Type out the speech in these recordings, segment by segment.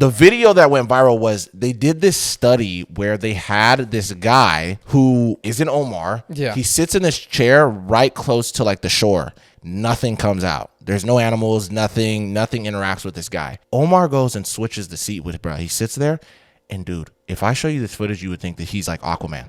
The video that went viral was they did this study where they had this guy who is an Omar. Yeah. He sits in this chair right close to like the shore. Nothing comes out. There's no animals, nothing interacts with this guy. Omar goes and switches the seat with bro. He sits there, and dude, if I show you this footage, you would think that he's like Aquaman.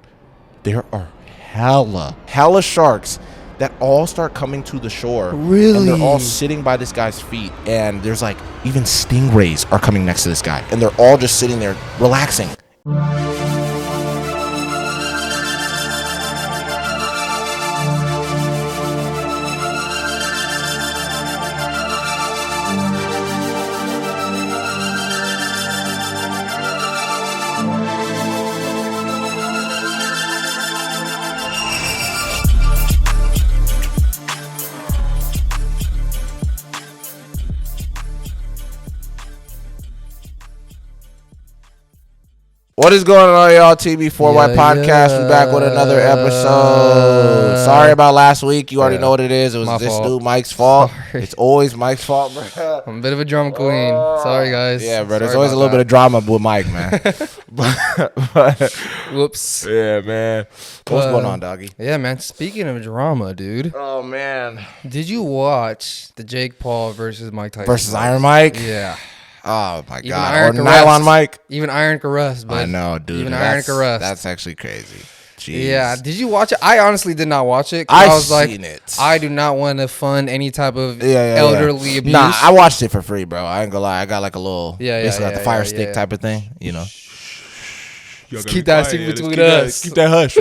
There are hella sharks that all start coming to the shore. Really? And they're all sitting by this guy's feet. And there's like even stingrays are coming next to this guy. And they're all just sitting there relaxing. What is going on, y'all? TB4Y Podcast. We're back with another episode. Sorry about last week. You already know what it is. It was this dude, Mike's fault. Sorry. It's always Mike's fault, bro. I'm a bit of a drama queen. Sorry, guys. Yeah, bro. There's always a little bit of drama with Mike, man. Whoops. Yeah, man. What's going on, doggy? Yeah, man. Speaking of drama, dude. Oh, man. Did you watch the Jake Paul versus Mike Tyson? Versus Iron Mike? Yeah. Oh, my Even God. Iron Or Nylon Mike? Even Iron Caress, but I know, dude. Even Iron Caress. That's actually crazy. Jeez. Yeah. Did you watch it? I honestly did not watch it. I was seen like, it. I do not want to fund any type of elderly abuse. Nah, I watched it for free, bro. I ain't gonna lie. I got like a little, basically like the fire stick type of thing, you know. Just keep that secret between us. Keep that hush,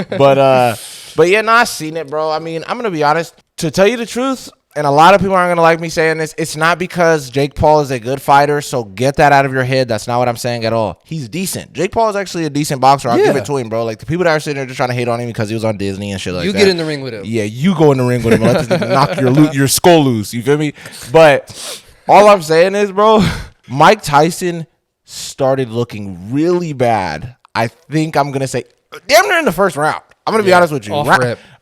bro. But yeah, no, I seen it, bro. I mean, I'm gonna be honest. To tell you the truth, and a lot of people aren't going to like me saying this, it's not because Jake Paul is a good fighter, so get that out of your head. That's not what I'm saying at all. He's decent. Jake Paul is actually a decent boxer. I'll give it to him, bro. Like, the people that are sitting there just trying to hate on him because he was on Disney and shit like that. You get in the ring with him. Yeah, you go in the ring with him and let this knock your skull loose. You feel me? But all I'm saying is, bro, Mike Tyson started looking really bad. I think I'm going to say damn near in the first round. I'm going to be honest with you.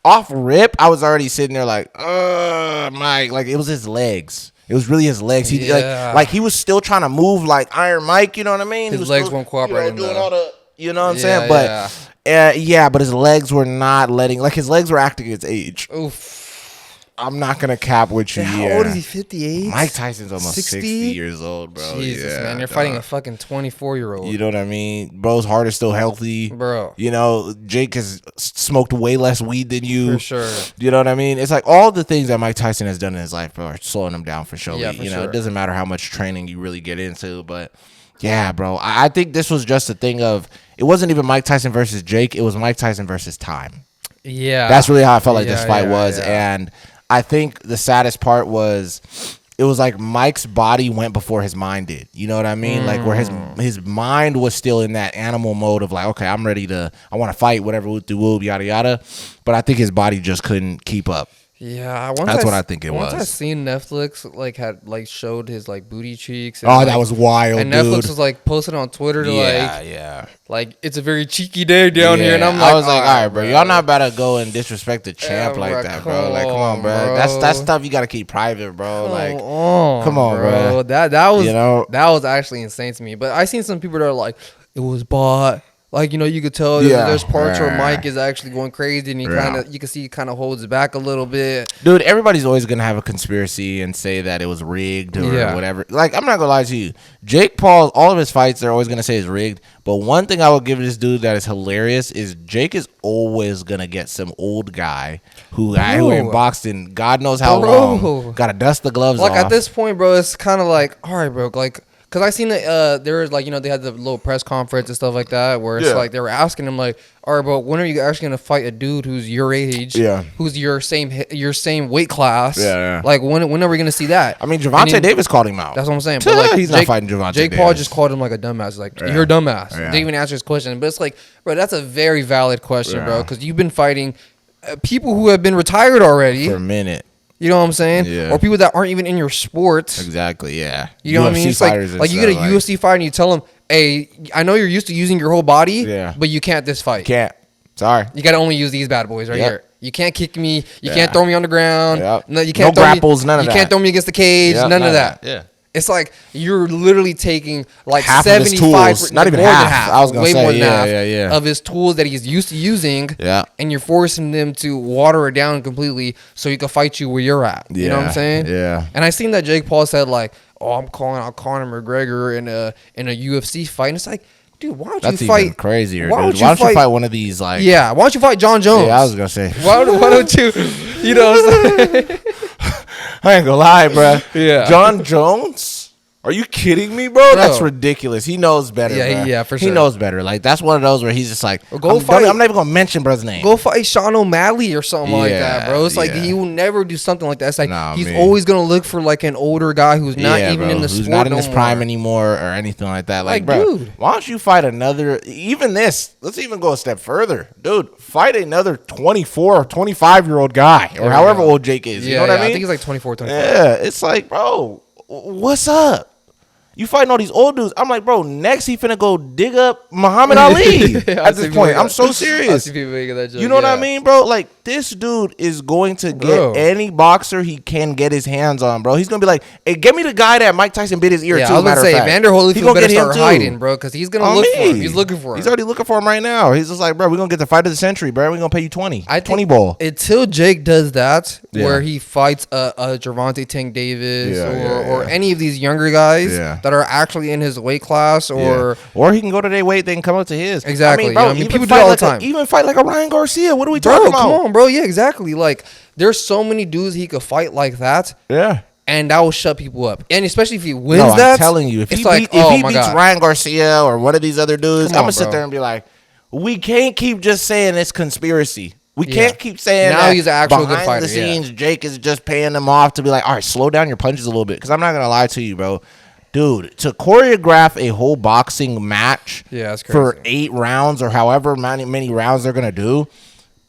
Off rip, I was already sitting there like, Mike. Like, it was his legs. It was really his legs. He like he was still trying to move like Iron Mike. You know what I mean? His legs won't cooperate. Doing all the, you know what I'm saying? But but his legs were not letting. Like, his legs were acting its age. Oof. I'm not gonna cap with you. How old is he? 58. Mike Tyson's almost 60 years old, bro. Jesus, man, you're fighting a fucking 24-year-old. You know what I mean? Bro's heart is still healthy, bro. You know, Jake has smoked way less weed than you, for sure. You know what I mean? It's like all the things that Mike Tyson has done in his life, bro, are slowing him down for sure. Yeah, you know, it doesn't matter how much training you really get into, but yeah, bro. I think this was just a thing of it wasn't even Mike Tyson versus Jake. It was Mike Tyson versus time. Yeah, that's really how I felt like this fight was, and I think the saddest part was it was like Mike's body went before his mind did. You know what I mean? Like where his mind was still in that animal mode of like, okay, I'm ready to, I want to fight, whatever, whoop, yada, yada. But I think his body just couldn't keep up. Yeah, that's what I think it was. Once I seen Netflix had showed his like booty cheeks. And, that was wild. And dude. Netflix was like posted on Twitter to like it's a very cheeky day down here, and I'm like, I was like, all right, bro, y'all not about to go and disrespect the champ like that, bro. Like, come on, bro. That's stuff you gotta keep private, bro. Like, come on, bro. That was that was actually insane to me. But I seen some people that are like, it was bought. Like, you know, you could tell there's parts where Mike is actually going crazy, and you can see he kind of holds back a little bit. Dude, everybody's always going to have a conspiracy and say that it was rigged or whatever. Like, I'm not going to lie to you. Jake Paul, all of his fights, they're always going to say is rigged. But one thing I will give this dude that is hilarious is Jake is always going to get some old guy who ain't boxed in God knows how long. Got to dust the gloves off. Like, at this point, bro, it's kind of like, all right, bro, like, because I seen there was like, you know, they had the little press conference and stuff like that where it's like they were asking him like, all right, bro, when are you actually gonna fight a dude who's your age, who's your same weight class? Like when are we gonna see that? I mean, Gervonta Davis called him out. That's what I'm saying. But like, he's not fighting Gervonta Davis. Jake Paul just called him like a dumbass. Like you're a dumbass. Didn't even answer his question. But it's like, bro, that's a very valid question, bro, because you've been fighting people who have been retired already for a minute. You know what I'm saying? Yeah. Or people that aren't even in your sport. Exactly, yeah. You know what I mean? It's like you get a UFC fight and you tell them, hey, I know you're used to using your whole body, but you can't this fight. Can't. Sorry. You got to only use these bad boys right here. You can't kick me. You can't throw me on the ground. Yep. No, you can't grapples, none of that. You can't throw me against the cage. None of that. Yeah. It's like you're literally taking like half 75%, not even more half. than half. I was gonna say, more than half yeah. of his tools that he's used to using. Yeah. And you're forcing them to water it down completely so he can fight you where you're at. You know what I'm saying? Yeah. And I seen that Jake Paul said like, "Oh, I'm calling out Conor McGregor in a UFC fight." And it's like, dude, why don't you fight? Even crazier, why dude. Why don't you fight one of these like? Yeah. Why don't you fight John Jones? Yeah, I was gonna say. Why don't you? You know what I'm saying? I ain't gonna lie, bro. Yeah. John Jones? Are you kidding me, bro? That's ridiculous. He knows better. Yeah, bro. for sure. He knows better. Like that's one of those where he's just like, I'm not even gonna mention bro's name. Go fight Sean O'Malley or something like that, bro. It's like he will never do something like that. It's like he's always gonna look for like an older guy who's not even in the sport, who's not in his prime anymore or anything like that. Like, bro, dude, why don't you fight another? Even this. Let's even go a step further, dude. Fight another 24 or 25-year-old guy or however old Jake is. You know what I mean? I think he's like 24, 25. Yeah, it's like, bro, what's up? You fighting all these old dudes. I'm like, bro, next he finna go dig up Muhammad Ali at this point. I'm so serious. You know what I mean, bro? Like, this dude is going to get any boxer he can get his hands on, bro. He's going to be like, hey, get me the guy that Mike Tyson bit his ear to. I was going to say, Evander Holyfield better start hiding, bro, because he's going to look for him. He's looking for him. He's already looking for him right now. He's just like, bro, we're going to get the fight of the century, bro. We're going to pay you 20. 20 ball. Until Jake does that, where he fights a Gervonta Tank Davis or any of these younger guys that are actually in his weight class, or he can go to their weight, they can come up to his. Exactly. I mean, bro, people do it all the time. Even fight like a Ryan Garcia. What are we talking about? Come on, bro. Yeah, exactly. Like, there's so many dudes he could fight like that. Yeah. And that will shut people up. And especially if he wins I'm telling you, if he beats Ryan Garcia or one of these other dudes, I'm going to sit there and be like, we can't keep just saying it's conspiracy. We can't keep saying now that he's an actual good behind fighter. The scenes, Jake is just paying them off to be like, all right, slow down your punches a little bit. Because I'm not going to lie to you, bro. Dude, to choreograph a whole boxing match for 8 rounds or however many rounds they're going to do,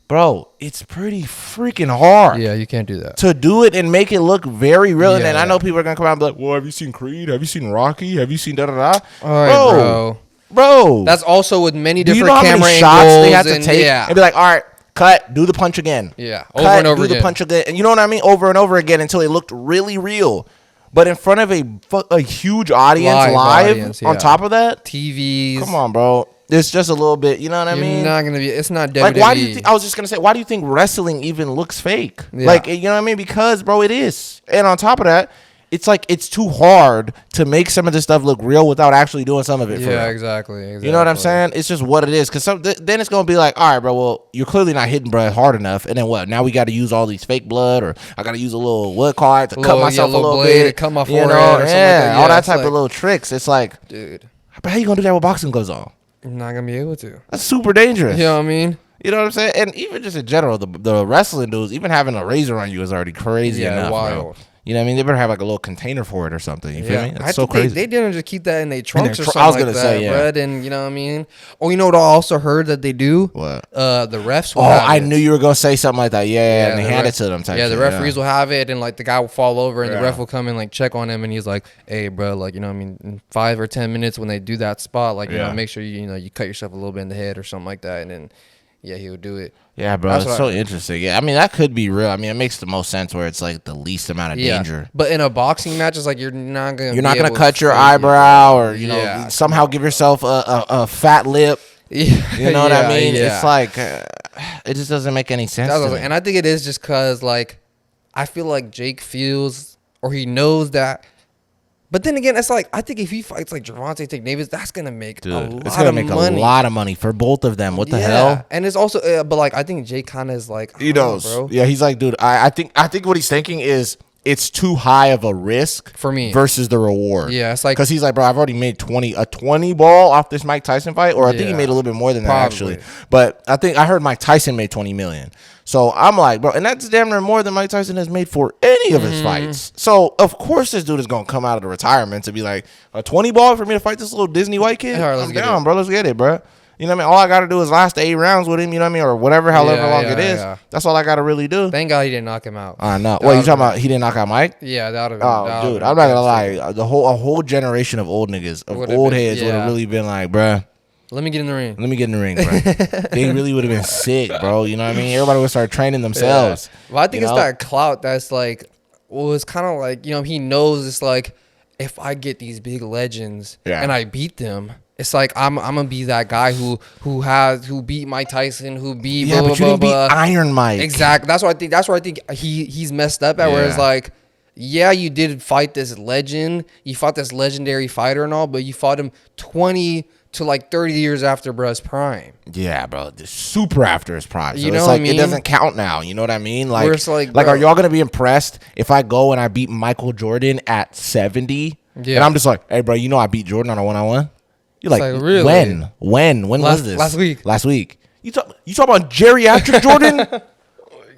bro, it's pretty freaking hard. Yeah, you can't do that. To do it and make it look very real. And I know people are going to come out and be like, well, have you seen Creed? Have you seen Rocky? Have you seen da-da-da? Bro. That's also with many different camera how many angles. Shots they have to take and be like, all right, cut, do the punch again. Yeah, over and over again. Do the punch again. And you know what I mean? Over and over again until it looked really real. But in front of a huge audience live on top of that, TVs. Come on, bro. It's just a little bit. You know what I mean? Not gonna be. It's not WWE. Like, why do you think? I was just gonna say, why do you think wrestling even looks fake? Yeah. Like, you know what I mean? Because, bro, it is. And on top of that, it's like it's too hard to make some of this stuff look real without actually doing some of it. Yeah, exactly. You know what I'm saying? It's just what it is. Because then it's gonna be like, all right, bro. Well, you're clearly not hitting bro hard enough. And then what? Now we got to use all these fake blood, or I got to use a little wood card to cut myself a little bit, to cut my forehead, or something like that. All that type of little tricks. It's like, dude, but how you gonna do that with boxing gloves on? I'm not gonna be able to. That's super dangerous. You know what I mean? You know what I'm saying? And even just in general, the wrestling dudes, even having a razor on you is already crazy enough, wild. Bro. You know what I mean? They better have like a little container for it or something. You feel me? That's so crazy. They didn't just keep that in their trunks or something I was gonna like say, that, bro. And you know what I mean? Oh, you know what I also heard that they do? What? The refs will I knew you were gonna say something like that. Yeah, and they hand it to them. The referees will have it, and like the guy will fall over, and the ref will come and like check on him, and he's like, "Hey, bro, like you know what I mean? In 5 or 10 minutes when they do that spot, like you know, make sure you cut yourself a little bit in the head or something like that, and then." Yeah, he would do it. Yeah, bro, it's so interesting. Yeah, I mean, that could be real. I mean, it makes the most sense where it's like the least amount of danger. But in a boxing match, it's like you're not gonna cut your eyebrow or you know somehow give yourself a fat lip. Yeah, you know what I mean? It's like it just doesn't make any sense. And I think it is just because like I feel like Jake feels or he knows that. But then again, it's like I think if he fights like Gervonta Tank Davis, that's gonna make a lot of money for both of them. What the hell? And it's also, but like I think Jake kind of is like he knows, bro. Yeah, he's like, dude, I think what he's thinking is it's too high of a risk for me versus the reward. Yeah, it's like because he's like, bro, I've already made 20 ball off this Mike Tyson fight, or I think he made a little bit more than that actually. But I think I heard Mike Tyson made 20 million. So I'm like, bro, and that's damn near more than Mike Tyson has made for any of his fights. So of course this dude is gonna come out of the retirement to be like a 20 ball for me to fight this little Disney white kid. All right, let's get it, bro. Let's get it, bro. You know what I mean? All I got to do is last 8 rounds with him, you know what I mean? Or whatever, however long it is. Yeah. That's all I got to really do. Thank God he didn't knock him out. I know. What, you talking about he didn't knock out Mike? Yeah, that would have been. Oh, dude, I'm not going to lie. A whole generation of old niggas, of old heads would have really been like, bruh. Let me get in the ring. Bro. They really would have been sick, bro. You know what I mean? Everybody would start training themselves. Well, I think it's that clout that's like, well, it's kind of like, you know, he knows it's like, if I get these big legends and I beat them, it's like I'm gonna be that guy who beat Mike Tyson, who beat but you didn't beat Iron Mike. Exactly. That's what I think. That's where I think he's messed up at. Where it's like, yeah, you did fight this legend, you fought this legendary fighter and all, but you fought him 20 to like 30 years after bruh's prime. Yeah, bro, super after his prime. So you know it's what like I mean? It doesn't count now. You know what I mean? Like, it's like are y'all gonna be impressed if I go and I beat Michael Jordan at 70? Yeah. And I'm just like, hey, bro, you know I beat Jordan on a 1-on-1. You're like, really? When was this? Last week. You talk about geriatric Jordan?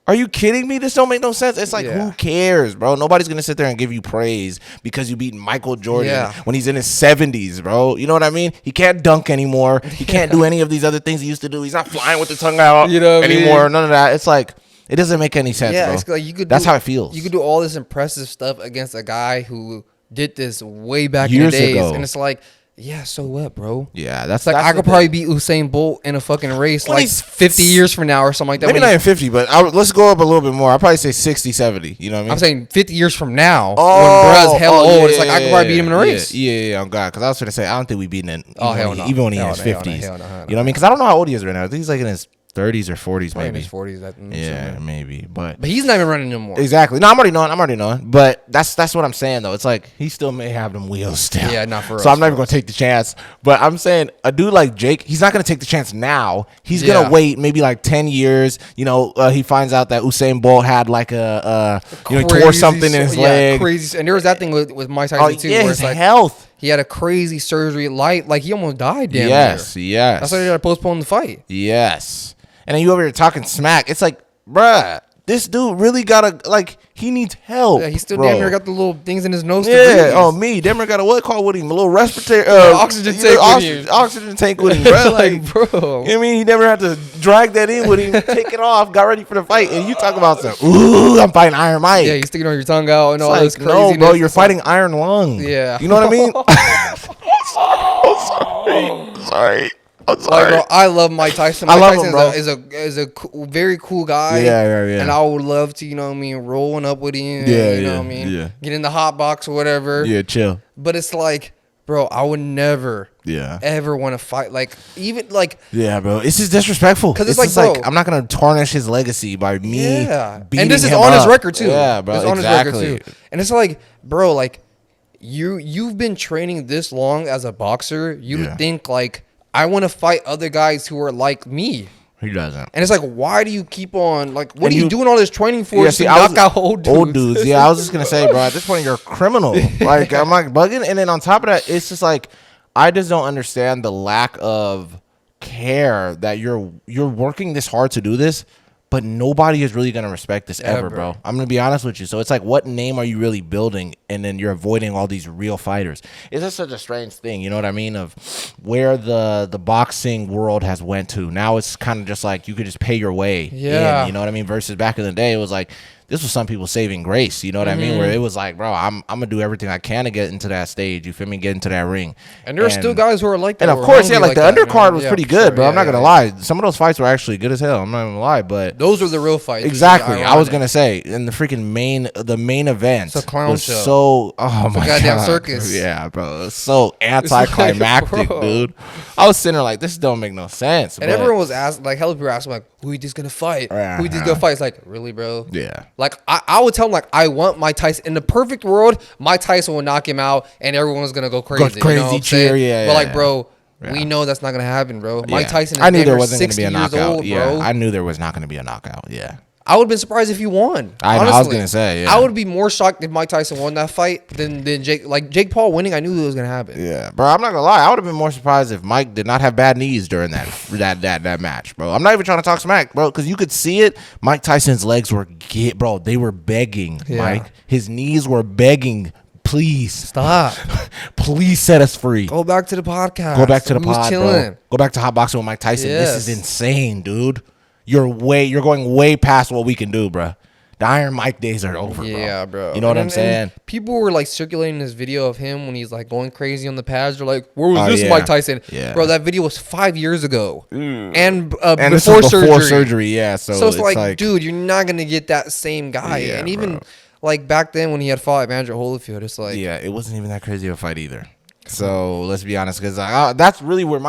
Are you kidding me? This don't make no sense. It's like, who cares, bro? Nobody's gonna sit there and give you praise because you beat Michael Jordan when he's in his 70s, bro. You know what I mean? He can't dunk anymore. He can't do any of these other things he used to do. He's not flying with the tongue out anymore. None of that. It's like, it doesn't make any sense, bro. It's like that's how it feels. You could do all this impressive stuff against a guy who did this way back in the days, and it's like, yeah, so what, bro? Yeah, that's like I could probably beat Usain Bolt in a fucking race like 50 years from now or something like that. Maybe not even 50, but let's go up a little bit more. I'll probably say 60, 70. You know what I mean? I'm saying 50 years from now, when bruh's hella old, it's like I could probably beat him in a race. Yeah, I'm God. Because I was going to say, I don't think we beat him even when he in his 50s. You know what I mean? Because I don't know how old he is right now. I think he's like in his 30s or 40s, maybe. In his 40s. Yeah, maybe. But he's not even running no more. Exactly. No, I'm already knowing. But that's what I'm saying, though. It's like, he still may have them wheels still. Yeah, not for us. So I'm not even going to take the chance. But I'm saying, a dude like Jake, he's not going to take the chance now. He's going to wait maybe like 10 years. You know, he finds out that Usain Bolt had like he tore something in his leg. Crazy. And there was that thing with Mike Tyson, too. Yeah, where his health. He had a crazy surgery. Like, he almost died, damn near. Yes. That's why they got to postpone the fight. Yes. And then you over here talking smack. It's like, bruh, this dude really he needs help. Yeah, he still damn near got the little things in his nose. Damn near got a call with him? A little respiratory oxygen tank oxygen tank with him, bro. Like, bro. You know what I mean? He never had to drag that in with him, take it off, got ready for the fight. And you talk about I'm fighting Iron Mike. Yeah, he's sticking on your tongue out and all this crazy. No, bro, you're fighting Iron Lung. Yeah. You know what I mean? Sorry. I'm sorry. Like, bro, I love Mike Tyson. Mike Tyson him, bro. is a very cool guy. Yeah. And I would love to, you know what I mean, rolling up with him. You know what I mean? Yeah. Get in the hot box or whatever. Yeah, chill. But it's like, bro, I would never ever want to fight. Like, even like. Yeah, bro. It's just disrespectful. Because it's like, I'm not going to tarnish his legacy by me beating him. And this is on his record, too. Yeah, bro. It's on his record, too. And it's like, bro, like, you've been training this long as a boxer. You would think, like, I want to fight other guys who are like me. He doesn't. And it's like, why do you keep on, like, what are you doing all this training for to knock out old dudes? Old dudes. Yeah, I was just going to say, bro, at this point, you're a criminal. Like, I'm like bugging. And then on top of that, it's just like, I just don't understand the lack of care that you're working this hard to do this, but nobody is really going to respect this ever, bro. I'm going to be honest with you. So it's like, what name are you really building? And then you're avoiding all these real fighters. It's just such a strange thing, you know what I mean? Of where the boxing world has went to. Now it's kind of just like, you could just pay your way in, you know what I mean? Versus back in the day, it was like, this was some people saving grace, you know what I mean? Where it was like, bro, I'm gonna do everything I can to get into that stage. You feel me? Get into that ring. And there are still guys who are like that. And of course, like the undercard was pretty good, bro. I'm not gonna lie. Some of those fights were actually good as hell. I'm not gonna lie, but those are the real fights. Exactly. I was gonna say, in the freaking main event, it's a clown show. So, oh my god, goddamn circus. Yeah, bro. It's so anticlimactic, dude. I was sitting there like, this don't make no sense. And everyone was asking, like, hell, people were asking, like, who you just gonna fight? Who you just gonna fight? It's like, really, bro? Yeah. Like, I would tell him, like, I want Mike Tyson. In the perfect world, Mike Tyson will knock him out and everyone's gonna go crazy. Crazy, you know cheer, but like, bro, we know that's not gonna happen, bro. Mike Tyson is I knew there wasn't gonna be a knockout. Old, bro. I knew there was not gonna be a knockout. Yeah. I would have been surprised if he won. I was gonna say, I would be more shocked if Mike Tyson won that fight than Jake. Like, Jake Paul winning, I knew it was gonna happen. Yeah, bro. I'm not gonna lie. I would have been more surprised if Mike did not have bad knees during that match, bro. I'm not even trying to talk smack, bro, because you could see it. Mike Tyson's legs were they were begging. Mike, his knees were begging. Please stop. Please set us free. Go back to the podcast. Go back to the pod, bro. Go back to hot boxing with Mike Tyson. Yes. This is insane, dude. You're going way past what we can do, bro. The Iron Mike days are over, bro. Yeah, bro. You know what I'm saying? People were like circulating this video of him when he's like going crazy on the pads. They're like, "Where was this Mike Tyson?" Yeah. Bro, that video was 5 years ago, and before surgery. Yeah, so it's like, dude, you're not gonna get that same guy. Yeah, and even like back then when he had fought Evander Holyfield, it's like yeah, it wasn't even that crazy of a fight either. So let's be honest, because that's really where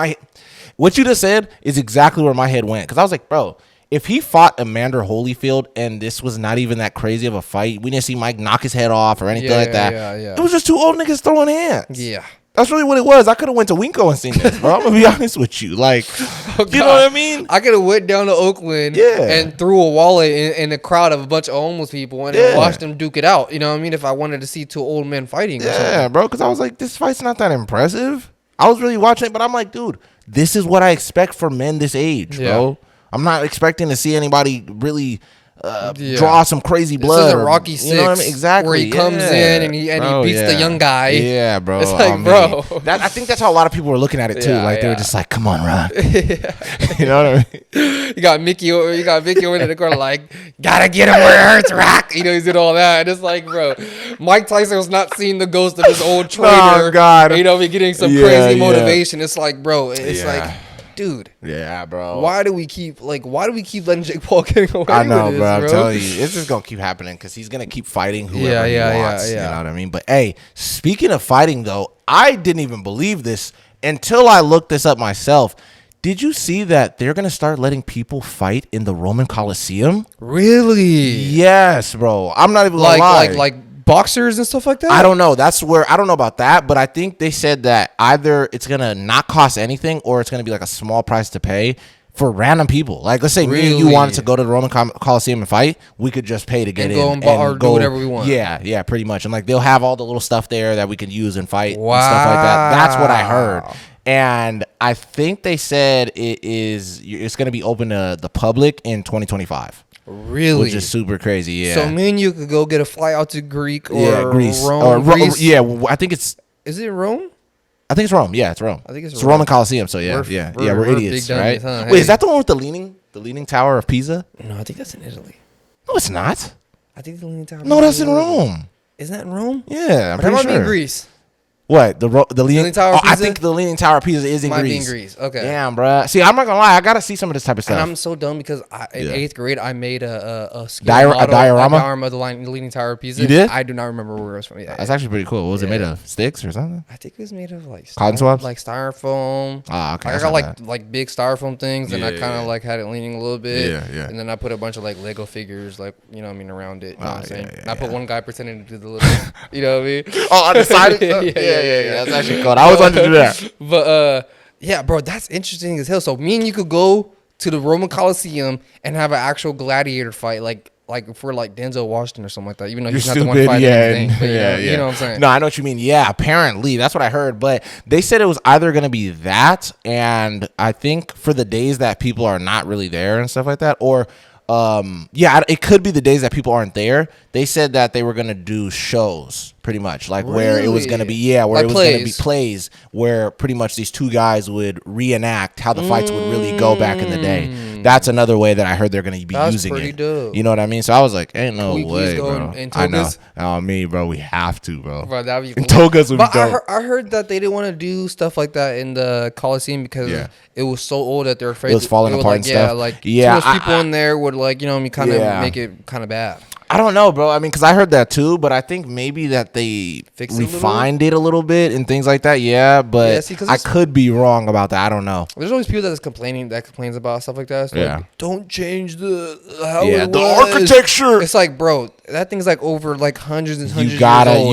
what you just said is exactly where my head went. Because I was like, bro, if he fought Evander Holyfield and this was not even that crazy of a fight, we didn't see Mike knock his head off or anything like that. Yeah. It was just two old niggas throwing hands. Yeah. That's really what it was. I could have went to Winco and seen this, bro. I'm gonna be honest with you. Like, you know what I mean? I could have went down to Oakland and threw a wallet in a crowd of a bunch of homeless people and watched them duke it out. You know what I mean? If I wanted to see two old men fighting. Yeah, bro. Because I was like, this fight's not that impressive. I was really watching it, but I'm like, dude, this is what I expect from men this age, bro. I'm not expecting to see anybody really draw some crazy blood. This is a Rocky 6, you know what I mean? Exactly. Where he comes in and he beats the young guy. Yeah, bro. It's like, bro. I think that's how a lot of people were looking at it too. Like they were just like, "Come on, Ron." You know what I mean? You got Mickey over in the corner, like, gotta get him where it hurts, Rock. You know, he's did all that. And it's like, bro, Mike Tyson was not seeing the ghost of his old trainer. Oh God. You know, getting some crazy motivation. It's like, bro, it's like. Dude, yeah, bro. Why do we keep letting Jake Paul getting away? I know, with this, bro. I'm telling you, it's just gonna keep happening because he's gonna keep fighting whoever he wants. You know what I mean? But hey, speaking of fighting, though, I didn't even believe this until I looked this up myself. Did you see that they're gonna start letting people fight in the Roman Colosseum? Really? Yes, bro. I'm not even gonna lie. Like boxers and stuff like that? I don't know. That's where I don't know about that, but I think they said that either it's gonna not cost anything or it's gonna be like a small price to pay for random people. Like, let's say me and you wanted to go to the Roman Coliseum and fight, we could just pay to get in and do whatever we want. Yeah, pretty much. And like they'll have all the little stuff there that we can use and fight and stuff like that. That's what I heard. And I think they said it's gonna be open to the public in 2025. Really? Which is super crazy, yeah. So me and you could go get a flight out to Greek or Greece. Rome. Greece. Yeah, I think it's... Is it Rome? I think it's Rome. Yeah, it's Rome. I think it's Rome. Roman Coliseum, so yeah. We're idiots, right? Huh? Wait, is that the one with the leaning tower of Pisa? No, I think that's in Italy. No, it's not. I think the Leaning Tower... No, that's in Rome. Isn't that in Rome? Yeah, I'm pretty sure. in Greece. What, the Leaning Tower of Pisa? I think the Leaning Tower of Pisa is in Greece. Might be in Greece. Okay. Damn, bro. See, I'm not gonna lie. I gotta see some of this type of stuff. And I'm so dumb because in 8th grade I made a diorama of the Leaning Tower of Pisa. You did? I do not remember where it was from. Yeah, that's actually pretty cool. What was it made of? Sticks or something? I think it was made of like cotton swabs, like styrofoam. Ah, okay. I got like big styrofoam things, and I kind of like had it leaning a little bit. Yeah. And then I put a bunch of like Lego figures, like around it. You know what I'm saying? And I put one guy pretending to do the little, you know what I mean? Oh, on the side. Yeah. That's actually cool. I was wanted to do that. But yeah, bro, that's interesting as hell. So me and you could go to the Roman Coliseum and have an actual gladiator fight, like for like Denzel Washington or something like that. Even though he's not the one fighting anything. But you know what I'm saying? No, I know what you mean. Yeah, apparently that's what I heard. But they said it was either going to be that, and I think for the days that people are not really there and stuff like that, or it could be the days that people aren't there. They said that they were gonna do shows, pretty much, like where it was gonna be, where like it was gonna be plays, where pretty much these two guys would reenact how the fights would really go back in the day. That's another way that I heard they're gonna be using it. Dope. You know what I mean? So I was like, ain't no way, bro. In I know. Oh, me, bro. We have to, bro. That'd be cool. Togas would be dope. I heard that they didn't want to do stuff like that in the Coliseum because it was so old that they're afraid it was falling apart and stuff. Too much people in there would kind of make it kind of bad. I don't know, bro. I mean, because I heard that too, but I think maybe that they refined it a little bit and things like that. Yeah, but I could be wrong about that. I don't know. There's always people that complains about stuff like that. So like, don't change the architecture. It's like, bro, that thing's like over like hundreds and hundreds. You gotta of years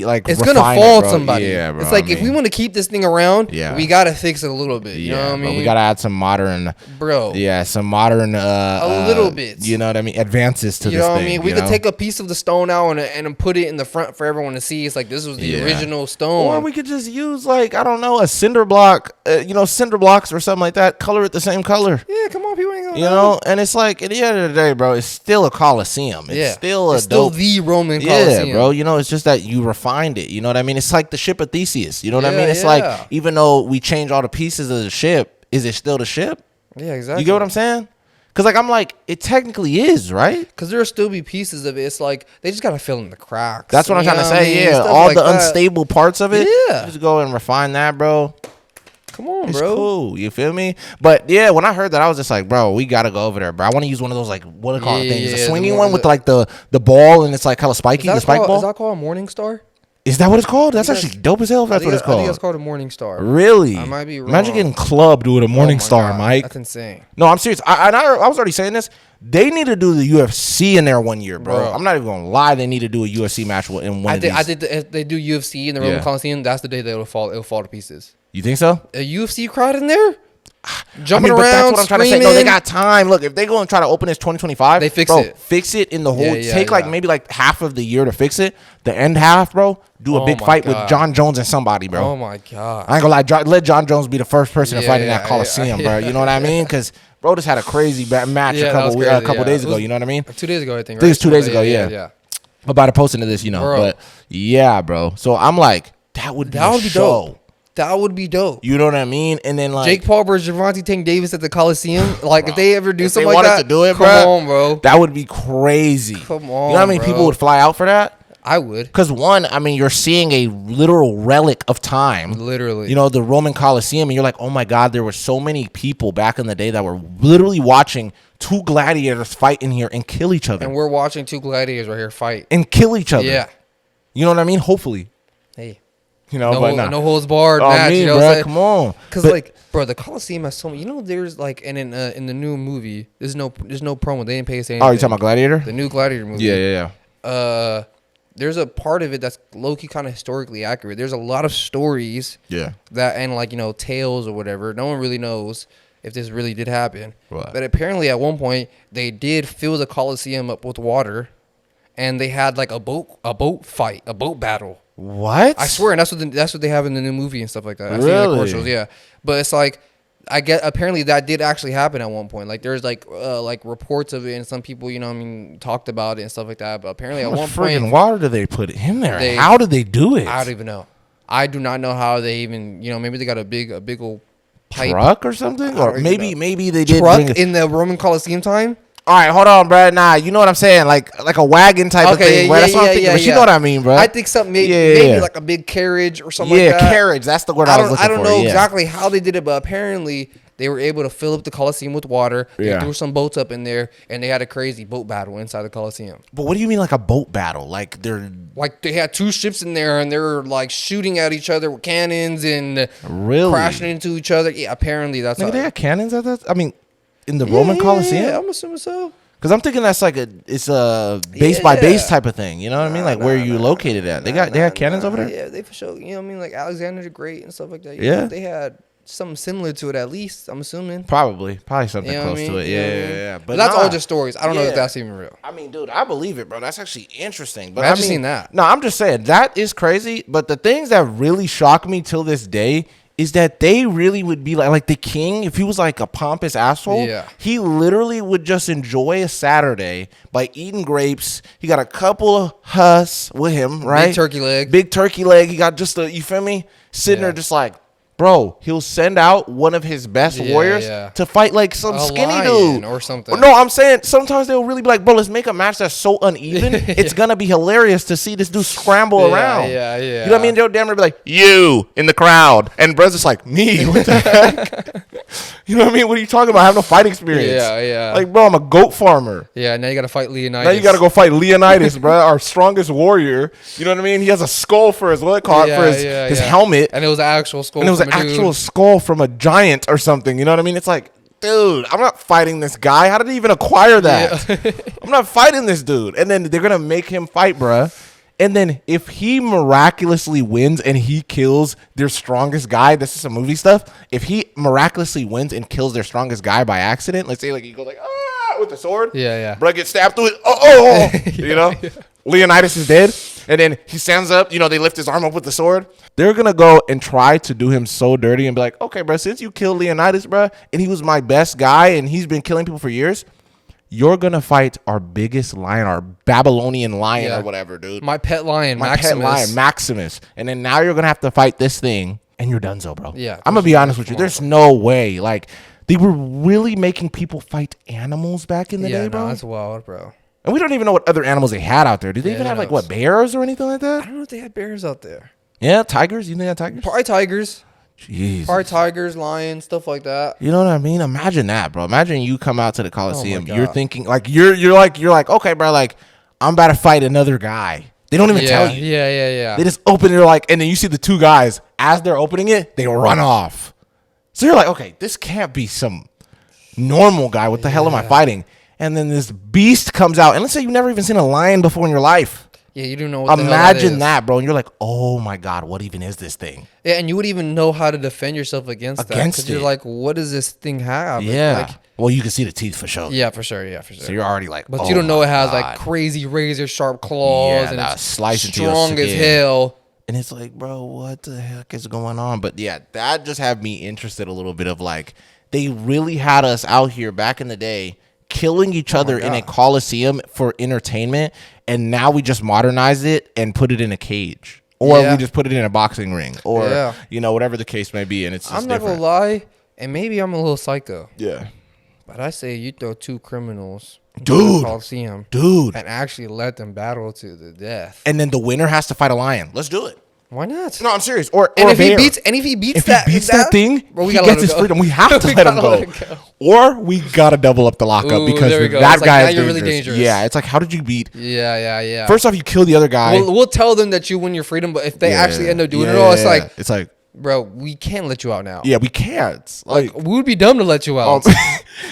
old. It's gonna fall on somebody. Yeah, bro. It's like if we want to keep this thing around, we gotta fix it a little bit. You know what I mean? We gotta add some modern, some modern, a little bit. You know what I mean? Advances to this. I mean, we could take a piece of the stone out and put it in the front for everyone to see. It's like this was the original stone. Or we could just use like a cinder block, cinder blocks or something like that. Color it the same color. Yeah, come on, people ain't gonna know. And it's like at the end of the day, bro, it's still a Coliseum. It's still the Roman Colosseum. Yeah, bro. It's just that you refined it. You know what I mean? It's like the ship of Theseus. You know what I mean? It's like even though we change all the pieces of the ship, is it still the ship? Yeah, exactly. You get what I'm saying? Because, I'm like, it technically is, right? Because there'll still be pieces of it. It's like, they just got to fill in the cracks. That's what I'm trying to say, all the unstable parts of it. Yeah. Just go and refine that, bro. Come on, it's bro. cool. You feel me? But yeah, when I heard that, I was just like, bro, we gotta go over there, bro. I want to use one of those like what do they call it things? The swinging one with like the ball and it's like kind of spiky. The spike ball. Is that called a Morning Star? Is that what it's called? That's actually dope as hell. If that's what it's called. I think it's called a Morning Star. Really? I might be wrong. Imagine getting clubbed with a Morning Star, God, Mike. That's insane. No, I'm serious. I was already saying this. They need to do the UFC in there one year, bro. I'm not even gonna lie. They need to do a UFC match in one of these. If they do UFC in the Roman Colosseum, that's the day that it'll fall to pieces. You think so? A UFC crowd in there? Jumping but around, that's what I'm trying to say. No, they screaming. got time. Look, if they go and try to open this 2025, they fix it in the whole. Yeah, take like maybe like half of the year to fix it. The end half, bro. Do a big fight with John Jones and somebody, bro. Oh my god! I ain't gonna lie. Let John Jones be the first person to fight in that Colosseum, bro. You know what I mean? Because bro just had a crazy match a couple days ago. You know what I mean? 2 days ago, I think. I think it's 2 days ago. Yeah. About to post into this, bro. But yeah, bro. So I'm like, that would be dope. That would be dope. You know what I mean? And then like Jake Paul versus Gervonta Tank Davis at the Coliseum. Like if they ever do something like that, to do it, come on, bro. That would be crazy. Come on, you know how many people would fly out for that? I would. Because one, I mean, you're seeing a literal relic of time. Literally. The Roman Colosseum, and you're like, oh my God, there were so many people back in the day that were literally watching two gladiators fight in here and kill each other. And we're watching two gladiators right here fight. And kill each other. Yeah. You know what I mean? Hopefully. Hey. No holds barred match. Me, bro, come on. Because bro, the Coliseum has so many. There's like, and in the new movie, there's no promo. They didn't pay us anything. Oh, you talking about Gladiator? The new Gladiator movie. Yeah. There's a part of it that's low-key kind of historically accurate. There's a lot of stories. Yeah. That and like tales or whatever. No one really knows if this really did happen. Right. But apparently at one point they did fill the Coliseum up with water, and they had like a boat fight, a boat battle. What? I swear, and that's what they have in the new movie and stuff like that. I've really? seen the commercials, yeah. But it's like, apparently that did actually happen at one point. Like there's like reports of it, and some people talked about it and stuff like that. But apparently at one point, friggin' water do they put in there? How did they do it? I don't even know. I do not know how they even maybe they got a big old pipe truck or something, or maybe they did truck in the Roman Colosseum time. All right, hold on, bro. Nah, you know what I'm saying? Like a wagon type of thing, bro. That's what I'm thinking. But you know what I mean, bro. I think something maybe like a big carriage or something like that. Yeah, carriage. That's the word I was looking for. I don't know exactly how they did it, but apparently they were able to fill up the Colosseum with water. They threw some boats up in there, and they had a crazy boat battle inside the Colosseum. But what do you mean like a boat battle? Like they had two ships in there, and they were like shooting at each other with cannons and crashing into each other. Yeah, apparently that's they had cannons at that. I mean, in the Roman Colosseum. Yeah, I'm assuming so. Because I'm thinking that's like it's a base by base type of thing. You know what I mean? Like where you located at. They had cannons over there? Yeah, they for sure. You know what I mean? Like Alexander the Great and stuff like that. They had something similar to it at least, I'm assuming. Probably something close to it. Yeah. But that's all just stories. I don't know if that's even real. I mean, dude, I believe it, bro. That's actually interesting. But I've seen that. No, I'm just saying that is crazy. But the things that really shock me till this day is that they really would be like the king, if he was like a pompous asshole, he literally would just enjoy a Saturday by eating grapes. He got a couple of husks with him, right? Big turkey leg. He got just you feel me? Sitting there just like, bro, he'll send out one of his best warriors to fight like some skinny dude or something. No, I'm saying sometimes they'll really be like, bro, let's make a match that's so uneven. It's gonna be hilarious to see this dude scramble around. Yeah. You know what I mean? They'll damn near be like, you in the crowd, and bro's just like, me. What the heck? You know what I mean? What are you talking about? I have no fight experience. Yeah. Like, bro, I'm a goat farmer. Yeah. Now you gotta fight Leonidas. Now you gotta go fight Leonidas, bro, our strongest warrior. You know what I mean? He has a skull for his his helmet, and it was an actual skull. And it was an actual skull from a giant or something. You know what I mean? It's like, dude, I'm not fighting this guy. How did he even acquire that? Yeah. I'm not fighting this dude. And then they're going to make him fight, bruh. And then if he miraculously wins and he kills their strongest guy, this is some movie stuff. If he miraculously wins and kills their strongest guy by accident, let's say like he goes like, with the sword. Yeah. Bruh gets stabbed through it. You know? Leonidas is dead. And then he stands up, they lift his arm up with the sword. They're going to go and try to do him so dirty and be like, okay, bro, since you killed Leonidas, bro, and he was my best guy and he's been killing people for years, you're going to fight our biggest lion, our Babylonian lion or whatever, dude. My pet lion, Maximus. And then now you're going to have to fight this thing and you're donezo, bro. Yeah. I'm going to be honest with you. There's no way. Like, they were really making people fight animals back in the day, bro. Yeah, that's wild, bro. And we don't even know what other animals they had out there. Do they even have, bears or anything like that? I don't know if they had bears out there. Yeah, tigers? You think they had tigers? Probably tigers. Jesus. Probably tigers, lions, stuff like that. You know what I mean? Imagine that, bro. Imagine you come out to the Colosseum. Oh You're thinking like you're like, okay, bro, like I'm about to fight another guy. They don't even tell you. Yeah. They just open it like, and then you see the two guys as they're opening it, they run off. So you're like, okay, this can't be some normal guy. What the hell am I fighting? And then this beast comes out, and let's say you've never even seen a lion before in your life. Yeah, you don't know what Imagine the hell that, bro. And you're like, oh my God, what even is this thing? Yeah, and you would even know how to defend yourself against that. Because you're like, what does this thing have? Yeah. Like, well, you can see the teeth for sure. Yeah, for sure. So you're already like, but you don't know it has like crazy razor sharp claws and it's strong as hell. And it's like, bro, what the heck is going on? But yeah, that just had me interested a little bit of like, they really had us out here back in the day killing each other in a Colosseum for entertainment, and now we just modernize it and put it in a cage, or we just put it in a boxing ring, or you know, whatever the case may be. And it's just I'm not gonna lie, and maybe I'm a little psycho. Yeah, but I say you throw two criminals into the Colosseum, and actually let them battle to the death, and then the winner has to fight a lion. Let's do it. Why not? No, I'm serious. Or if he beats that thing, bro, he gets his freedom. We have to let him go. Or we gotta double up the lockup because that guy is really dangerous. Yeah, it's like, how did you beat? Yeah. First off, you kill the other guy. We'll tell them that you win your freedom, but if they actually end up doing it all, it's like, bro, we can't let you out now. Yeah, we can't. Like we would be dumb to let you out.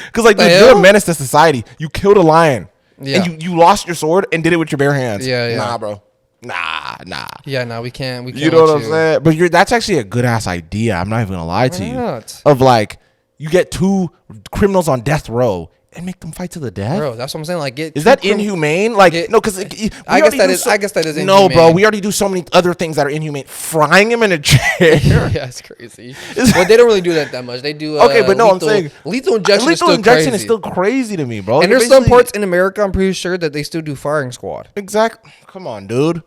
Because like you're a menace to society. You killed a lion. Yeah. And you lost your sword and did it with your bare hands. Yeah. Nah, bro. Nah. Yeah, no, we can't. You know what I'm saying? But that's actually a good ass idea. I'm not even gonna lie to you. Of like, you get two criminals on death row and make them fight to the death. Bro, that's what I'm saying. Like, is that inhumane? Like, no, because I guess that is. Inhumane. No, bro, we already do so many other things that are inhumane. Frying him in a chair. Yeah, it's crazy. Well, they don't really do that much. They do. Okay, but no, I'm saying lethal injection. Is still crazy to me, bro. And there's some parts in America, I'm pretty sure, that they still do firing squad. Exactly. Come on, dude.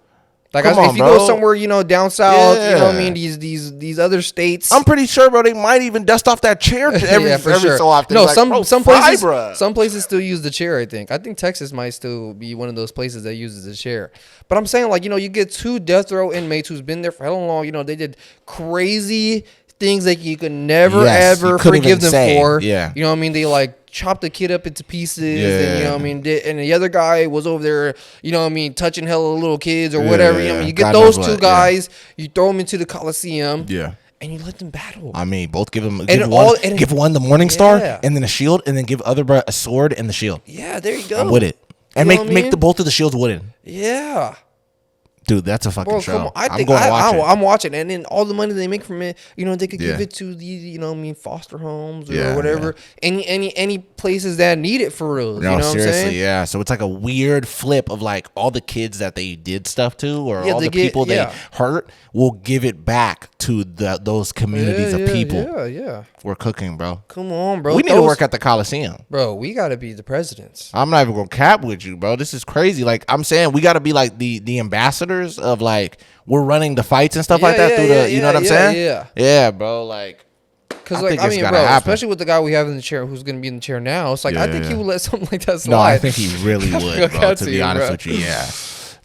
Like, if you go somewhere, you know, down south, you know what I mean, these other states. I'm pretty sure, bro, they might even dust off that chair every so often. No, like, some places still use the chair, I think. I think Texas might still be one of those places that uses the chair. But I'm saying, like, you know, you get two death row inmates who's been there for hell long. You know, they did crazy things that you could never, ever forgive them for. Yeah. You know what I mean? They, like, chopped the kid up into pieces, and you know what I mean, and the other guy was over there, you know what I mean, touching hella little kids or whatever. You know what I mean? You get those two guys, you throw them into the Coliseum, and you let them battle. I mean, both give one the Morning Star and then a shield, and then give other bro a sword and the shield. Yeah, there you go. I'm with it, and make both of the shields wooden. Yeah. Dude, that's a fucking show. Come on. I'm watching, and then all the money they make from it, you know, they could give it to these, you know, what I mean, foster homes or whatever, any places that need it for real. No, you know seriously, what I'm saying? Yeah. So it's like a weird flip of like all the kids that they did stuff to, or all the people they hurt, will give it back to those communities of people. Yeah. We're cooking, bro. Come on, bro. We need to work at the Coliseum, bro. We gotta be the presidents. I'm not even gonna cap with you, bro. This is crazy. Like, I'm saying, we gotta be like the ambassadors of, like, we're running the fights and stuff like that through the, you know what I'm saying? Yeah, bro. Like, because, like, I mean, bro, especially with the guy we have in the chair, who's gonna be in the chair now, it's like, I think he would let something like that slide. No, I think he really would, bro. To be honest with you, yeah,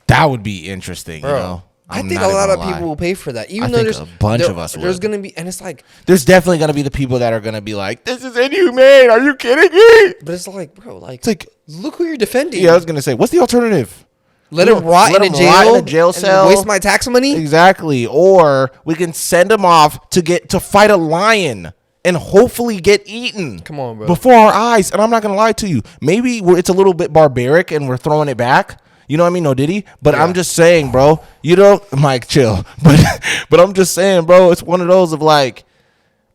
that would be interesting, bro. You know. I think a lot of people will pay for that. Even though there's a bunch of us. There's gonna be, and it's like, there's definitely gonna be the people that are gonna be like, "This is inhumane. Are you kidding me?" But it's like, bro, like, it's like, look who you're defending. Yeah, I was gonna say, what's the alternative? Let him rot in a jail cell. Waste my tax money. Exactly. Or we can send him off to fight a lion and hopefully get eaten. Come on, bro. Before our eyes. And I'm not gonna lie to you. Maybe it's a little bit barbaric and we're throwing it back. You know what I mean? No Diddy. But I'm just saying, bro. You know, Mike, chill. But I'm just saying, bro. It's one of those of like,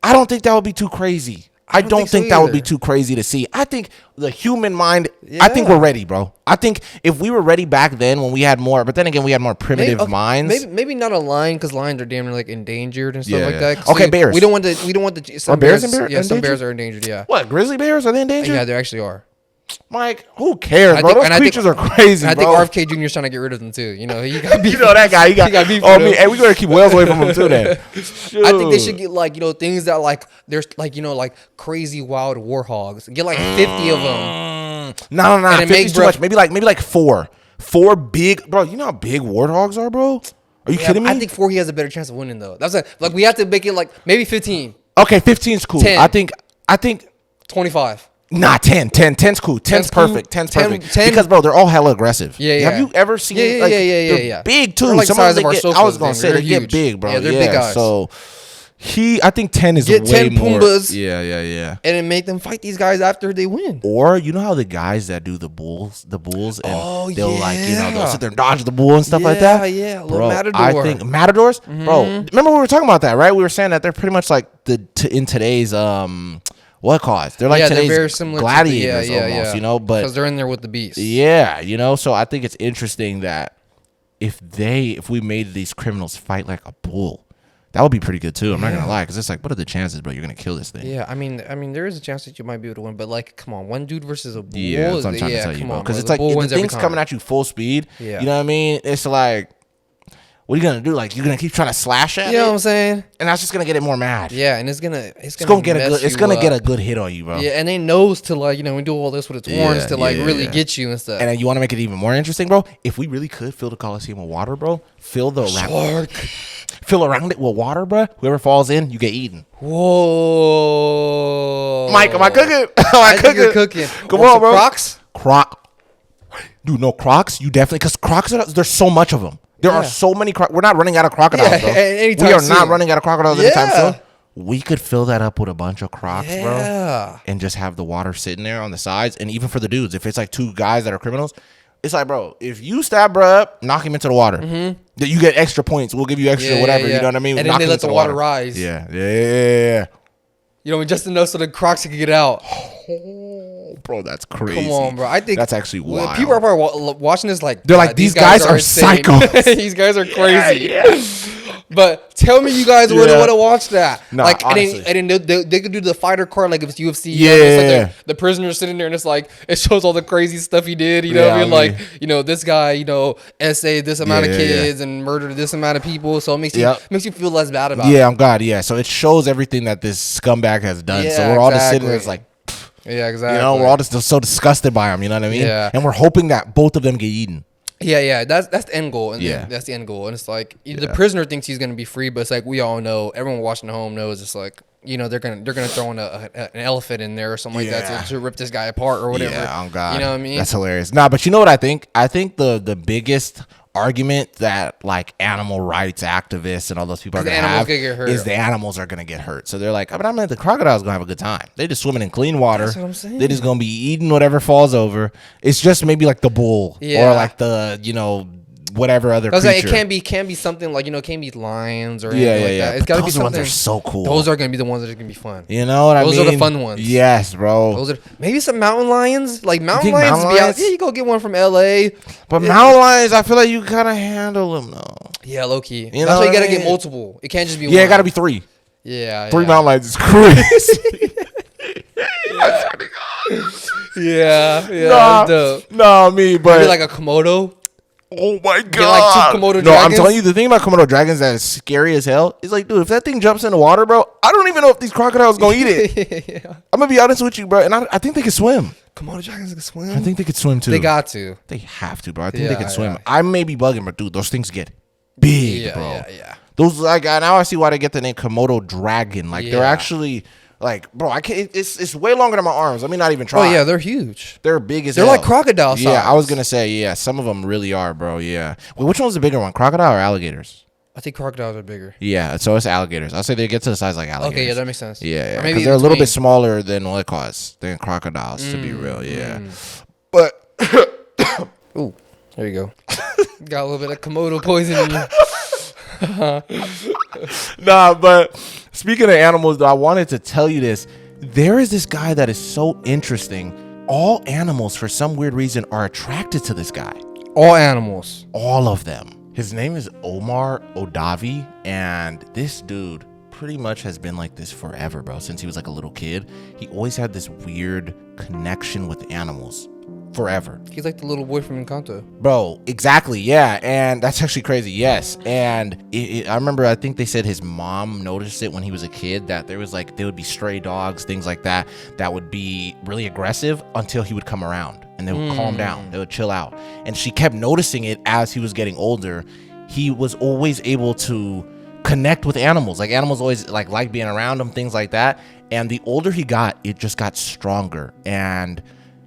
I don't think that would be too crazy. I don't think that would be too crazy to see. I think the human mind, I think we're ready, bro. I think if we were ready back then when we had more, but then again, we had more primitive minds. Maybe not a lion, because lions are damn near like endangered and stuff like that. Okay, bears. We don't want the some bears endangered? Yeah, some bears are endangered, yeah. What, grizzly bears? Are they endangered? Yeah, they actually are. Mike, who cares, bro? Those creatures are crazy, bro. I think RFK Jr.'s trying to get rid of them too. You know, he got beef. You know that guy. He got beef. Oh, hey, we gotta keep whales away from him too. Then I think they should get, like, you know, things that, like, there's, like, you know, like crazy wild warhogs. Get like 50 of them. No. 50's too much. Maybe like four big, bro. You know how big warthogs are, bro? Are you kidding me? I think 4 he has a better chance of winning though. That's like we have to make it like maybe 15. Okay, 15's cool. 10. I think 25. Nah, 10. 10's cool. 10's perfect. 10's perfect. 10. Because bro, they're all hella aggressive. Yeah. Have you ever seen? Yeah. They're big too. They're like Some size of them of our get, sofa I was gonna thing. say They're they get huge. big, bro. Yeah, they're big guys. So I think 10 is Get way 10 more. Pumbas. Yeah. And then make them fight these guys after they win. Or you know how the guys that do the bulls, and they'll like they'll sit there and dodge the bull and stuff like that. Yeah, Bro, matador. I think matadors, bro. Remember we were talking about that, right? We were saying that they're pretty much like in today's what cause? They're like today's they're very similar gladiators almost, you know, but because they're in there with the beast. Yeah, you know, so I think it's interesting that if we made these criminals fight like a bull, that would be pretty good too. I'm not gonna lie, because it's like, what are the chances, bro? You're gonna kill this thing. Yeah, I mean, there is a chance that you might be able to win, but like, come on, one dude versus a bull. Yeah, that's what I'm trying to tell you, bro. Because it's like if the thing's coming at you full speed. Yeah. You know what I mean? It's like, what are you gonna do? Like, you're gonna keep trying to slash at it? You know what I'm saying? And that's just gonna get it more mad. Yeah, and it's gonna get a good hit on you, bro. Yeah, and they knows to like, we do all this with its horns to like really get you and stuff. And then you want to make it even more interesting, bro? If we really could fill the Colosseum with water, bro, fill around it with water, bro. Whoever falls in, you get eaten. Whoa, Mike, am I cooking? I think you're cooking. Come on, bro. Crocs? Dude, no, Crocs. You definitely, because Crocs, there's so much of them. There are so many. We're not running out of crocodiles, bro. We are not running out of crocodiles anytime soon. We could fill that up with a bunch of Crocs, bro, and just have the water sitting there on the sides. And even for the dudes, if it's like 2 guys that are criminals, it's like, bro, if you stab bro up, knock him into the water. That you get extra points. We'll give you extra whatever. You know what I mean? And then they let the water rise. Yeah. Just enough so the Crocs can get out. Oh, bro, that's crazy. Come on, bro. I think that's actually wild. People are probably watching this like, they're like, these guys are psychos. These guys are crazy. Yeah. But tell me you guys would want to watch that. No, like, honestly. and then they could do the fighter card like if it's UFC. Yeah. The prisoner sitting there and it's like, it shows all the crazy stuff he did. You know what I mean? Like, this guy, essayed this amount of kids and murdered this amount of people. So it makes you feel less bad about it. Yeah, I'm God. Yeah. So it shows everything that this scumbag has done. Yeah, so we're all just sitting there. It's like, yeah, exactly. We're all just so disgusted by him. You know what I mean? Yeah. And we're hoping that both of them get eaten. Yeah, that's the end goal. And Yeah. that's the end goal. And it's like the prisoner thinks he's gonna be free, but it's like we all know, everyone watching at home knows it's like, they're gonna throw in an elephant in there or something like that to rip this guy apart or whatever. Yeah, oh God. You know what I mean? That's hilarious. Nah, but you know what I think? I think the biggest argument that like animal rights activists and all those people are gonna have is the animals are gonna get hurt. So they're like, I mean, the crocodile's gonna have a good time. They just swimming in clean water. That's what I'm saying. They're just gonna be eating whatever falls over. It's just maybe like the bull or like the whatever other creature. Like, it can't be something like, it can't be lions or anything like that. It's gotta be something. Those ones are so cool. Those are gonna be the ones that are gonna be fun. You know what I mean? Those are the fun ones. Yes, bro. Those are maybe some mountain lions. Like mountain lions be out. Yeah, you go get one from LA. But mountain lions, I feel like you kind of handle them though. Yeah, low key. That's why you gotta get multiple. It can't just be one. Yeah, it gotta be 3. Yeah. 3 mountain lions is crazy. Yeah. Dope. No, me, but maybe like a Komodo. Oh my God! Get like 2 Komodo dragons. No, I'm telling you, the thing about Komodo dragons that is scary as hell is like, dude, if that thing jumps in the water, bro, I don't even know if these crocodiles gonna eat it. I'm gonna be honest with you, bro, and I think they can swim. Komodo dragons can swim. I think they could swim too. They got to. They have to, bro. I think they can swim. I may be bugging, but dude, those things get big, bro. Yeah. Those now I see why they get the name Komodo dragon. Like they're actually. Like, bro, I can't. It's way longer than my arms. Let me not even try. Oh yeah, they're huge. They're big as they're hell. like crocodile size. Yeah, I was gonna say some of them really are, bro. Yeah. Wait, which one's the bigger one, crocodile or alligators? I think crocodiles are bigger. Yeah, so it's alligators. I'll say they get to the size like alligators. Okay, yeah, that makes sense. Yeah, because they're a little bit smaller than than crocodiles, to be real. Yeah, but ooh, there you go. Got a little bit of Komodo poison in you. Nah, but speaking of animals, though, I wanted to tell you this. There is this guy that is so interesting. All animals, for some weird reason, are attracted to this guy. All animals. All of them. His name is Omar Odavi, and this dude pretty much has been like this forever, bro. Since he was like a little kid, he always had this weird connection with animals. Forever. He's like the little boy from Encanto. Bro, exactly, yeah. And that's actually crazy, yes. And I remember, I think they said his mom noticed it when he was a kid, that there would be stray dogs, things like that would be really aggressive until he would come around. And they would calm down. They would chill out. And she kept noticing it as he was getting older. he was always able to connect with animals. Like animals always like being around him, things like that. And the older he got, it just got stronger. And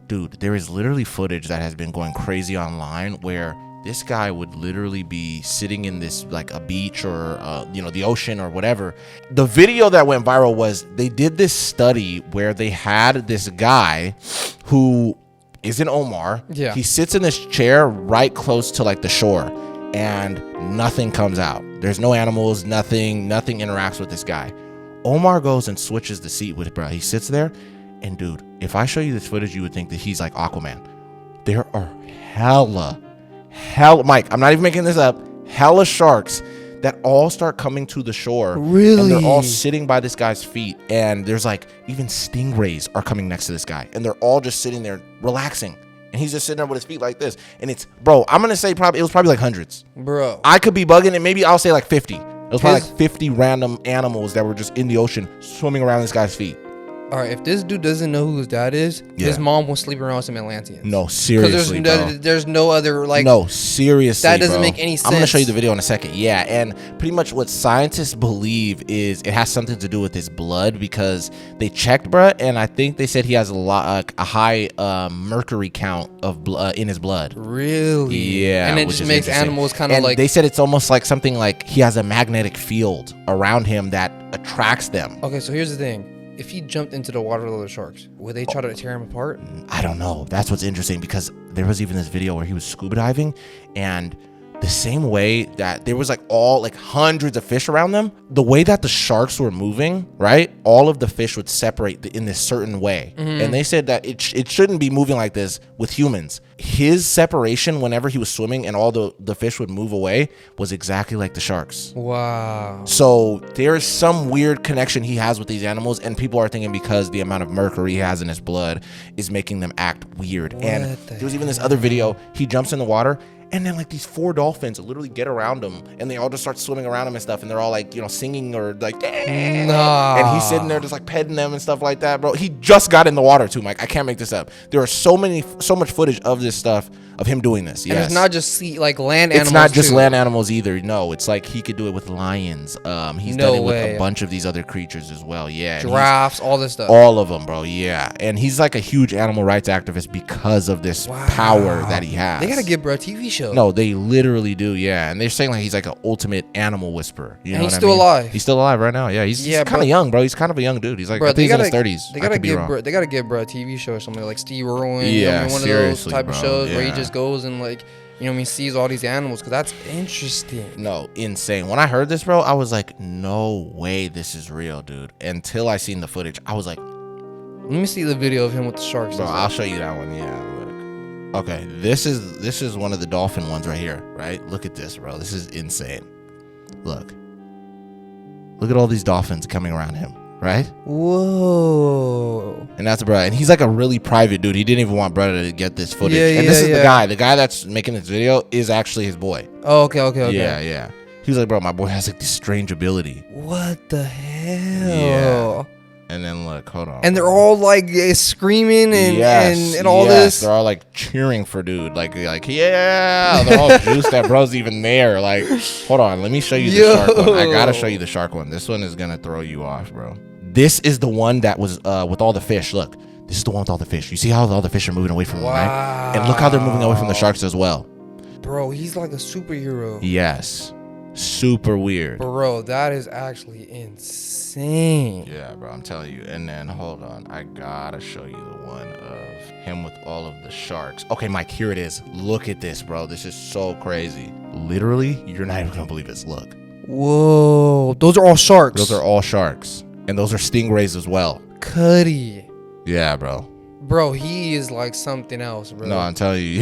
dude, there is literally footage that has been going crazy online where this guy would literally be sitting in this like a beach or the ocean or whatever. The video that went viral was they did this study where they had this guy who is an Omar. Yeah. He sits in this chair right close to like the shore, and nothing comes out. There's no animals, nothing interacts with this guy. Omar goes and switches the seat with bro. He sits there, and dude, if I show you this footage, you would think that he's like Aquaman. There are hella, Mike, I'm not even making this up, hella sharks that all start coming to the shore. Really? And they're all sitting by this guy's feet. And there's like even stingrays are coming next to this guy. And they're all just sitting there relaxing. And he's just sitting there with his feet like this. And it's, bro, I'm going to say it was probably like hundreds. Bro. I could be bugging, and maybe I'll say like 50. It was probably like 50 random animals that were just in the ocean swimming around this guy's feet. All right, if this dude doesn't know who his dad is, his mom will sleep around with some Atlanteans. No, seriously, because there's no other, like... No, seriously, that doesn't make any sense. I'm going to show you the video in a second. Yeah, and pretty much what scientists believe is it has something to do with his blood, because they checked, bruh, and I think they said he has a high mercury count of in his blood. Really? Yeah. And it just makes animals kind of like... they said it's almost like something like he has a magnetic field around him that attracts them. Okay, so here's the thing. If he jumped into the water with the sharks, would they try to tear him apart? I don't know. That's what's interesting, because there was even this video where he was scuba diving, and the same way that there was like hundreds of fish around them, the way that the sharks were moving, right? All of the fish would separate in this certain way. Mm-hmm. And they said that it shouldn't be moving like this with humans. His separation whenever he was swimming and all the fish would move away was exactly like the sharks. Wow. So there's some weird connection he has with these animals, and people are thinking because the amount of mercury he has in his blood is making them act weird. And there was even this other video, he jumps in the water, and then like these 4 dolphins literally get around him, and they all just start swimming around him and stuff, and they're all like, singing or like, and he's sitting there just like petting them and stuff like that, bro. He just got in the water too, Mike. I can't make this up. There are so much footage of this stuff of him doing this. Yes. And it's not just land animals. It's not just land animals either. No, it's like he could do it with lions. He's done it with a bunch of these other creatures as well. Yeah. Giraffes, all this stuff. All of them, bro. Yeah. And he's like a huge animal rights activist because of this power that he has. They gotta give bro a TV show. No, they literally do. Yeah. And they're saying like he's like an ultimate animal whisperer. You know he's still alive. He's still alive right now. Yeah. He's kind of young, bro. He's kind of a young dude. He's like, I think he's in his 30s. They gotta give bro a TV show or something like Steve Irwin. Yeah. One of those type of shows where he just goes and like, sees all these animals, because that's interesting. No, insane. When I heard this, bro, I was like, no way this is real, dude. Until I seen the footage, I was like, let me see the video of him with the sharks. Bro, I'll show you that one. Yeah, look. Okay, this is one of the dolphin ones right here, right? Look at this, bro. This is insane. Look at all these dolphins coming around him, right? Whoa. And that's bro, and he's like a really private dude. He didn't even want brother to get this footage. And this is the guy that's making this video is actually his boy. Oh, okay. Yeah. He was like, bro, my boy has like this strange ability. What the hell? Yeah. And then look, hold on. And they're all like screaming and all this. They're all like cheering for dude. Like yeah. They're all juiced that bro's even there. Like, hold on, let me show you the shark one. I gotta show you the shark one. This one is gonna throw you off, bro. This is the one that was with all the fish. Look, this is the one with all the fish. You see how all the fish are moving away from him, right? And look how they're moving away from the sharks as well. Bro, he's like a superhero. Yes. Super weird. Bro, that is actually insane. Yeah, bro, I'm telling you. And then, hold on. I gotta show you the one of him with all of the sharks. Okay, Mike, here it is. Look at this, bro. This is so crazy. Literally, you're not even gonna believe this. Look. Whoa. Those are all sharks. Those are all sharks. And those are stingrays as well. Cuddy. Yeah, bro. Bro, he is like something else, bro. No, I'm telling you.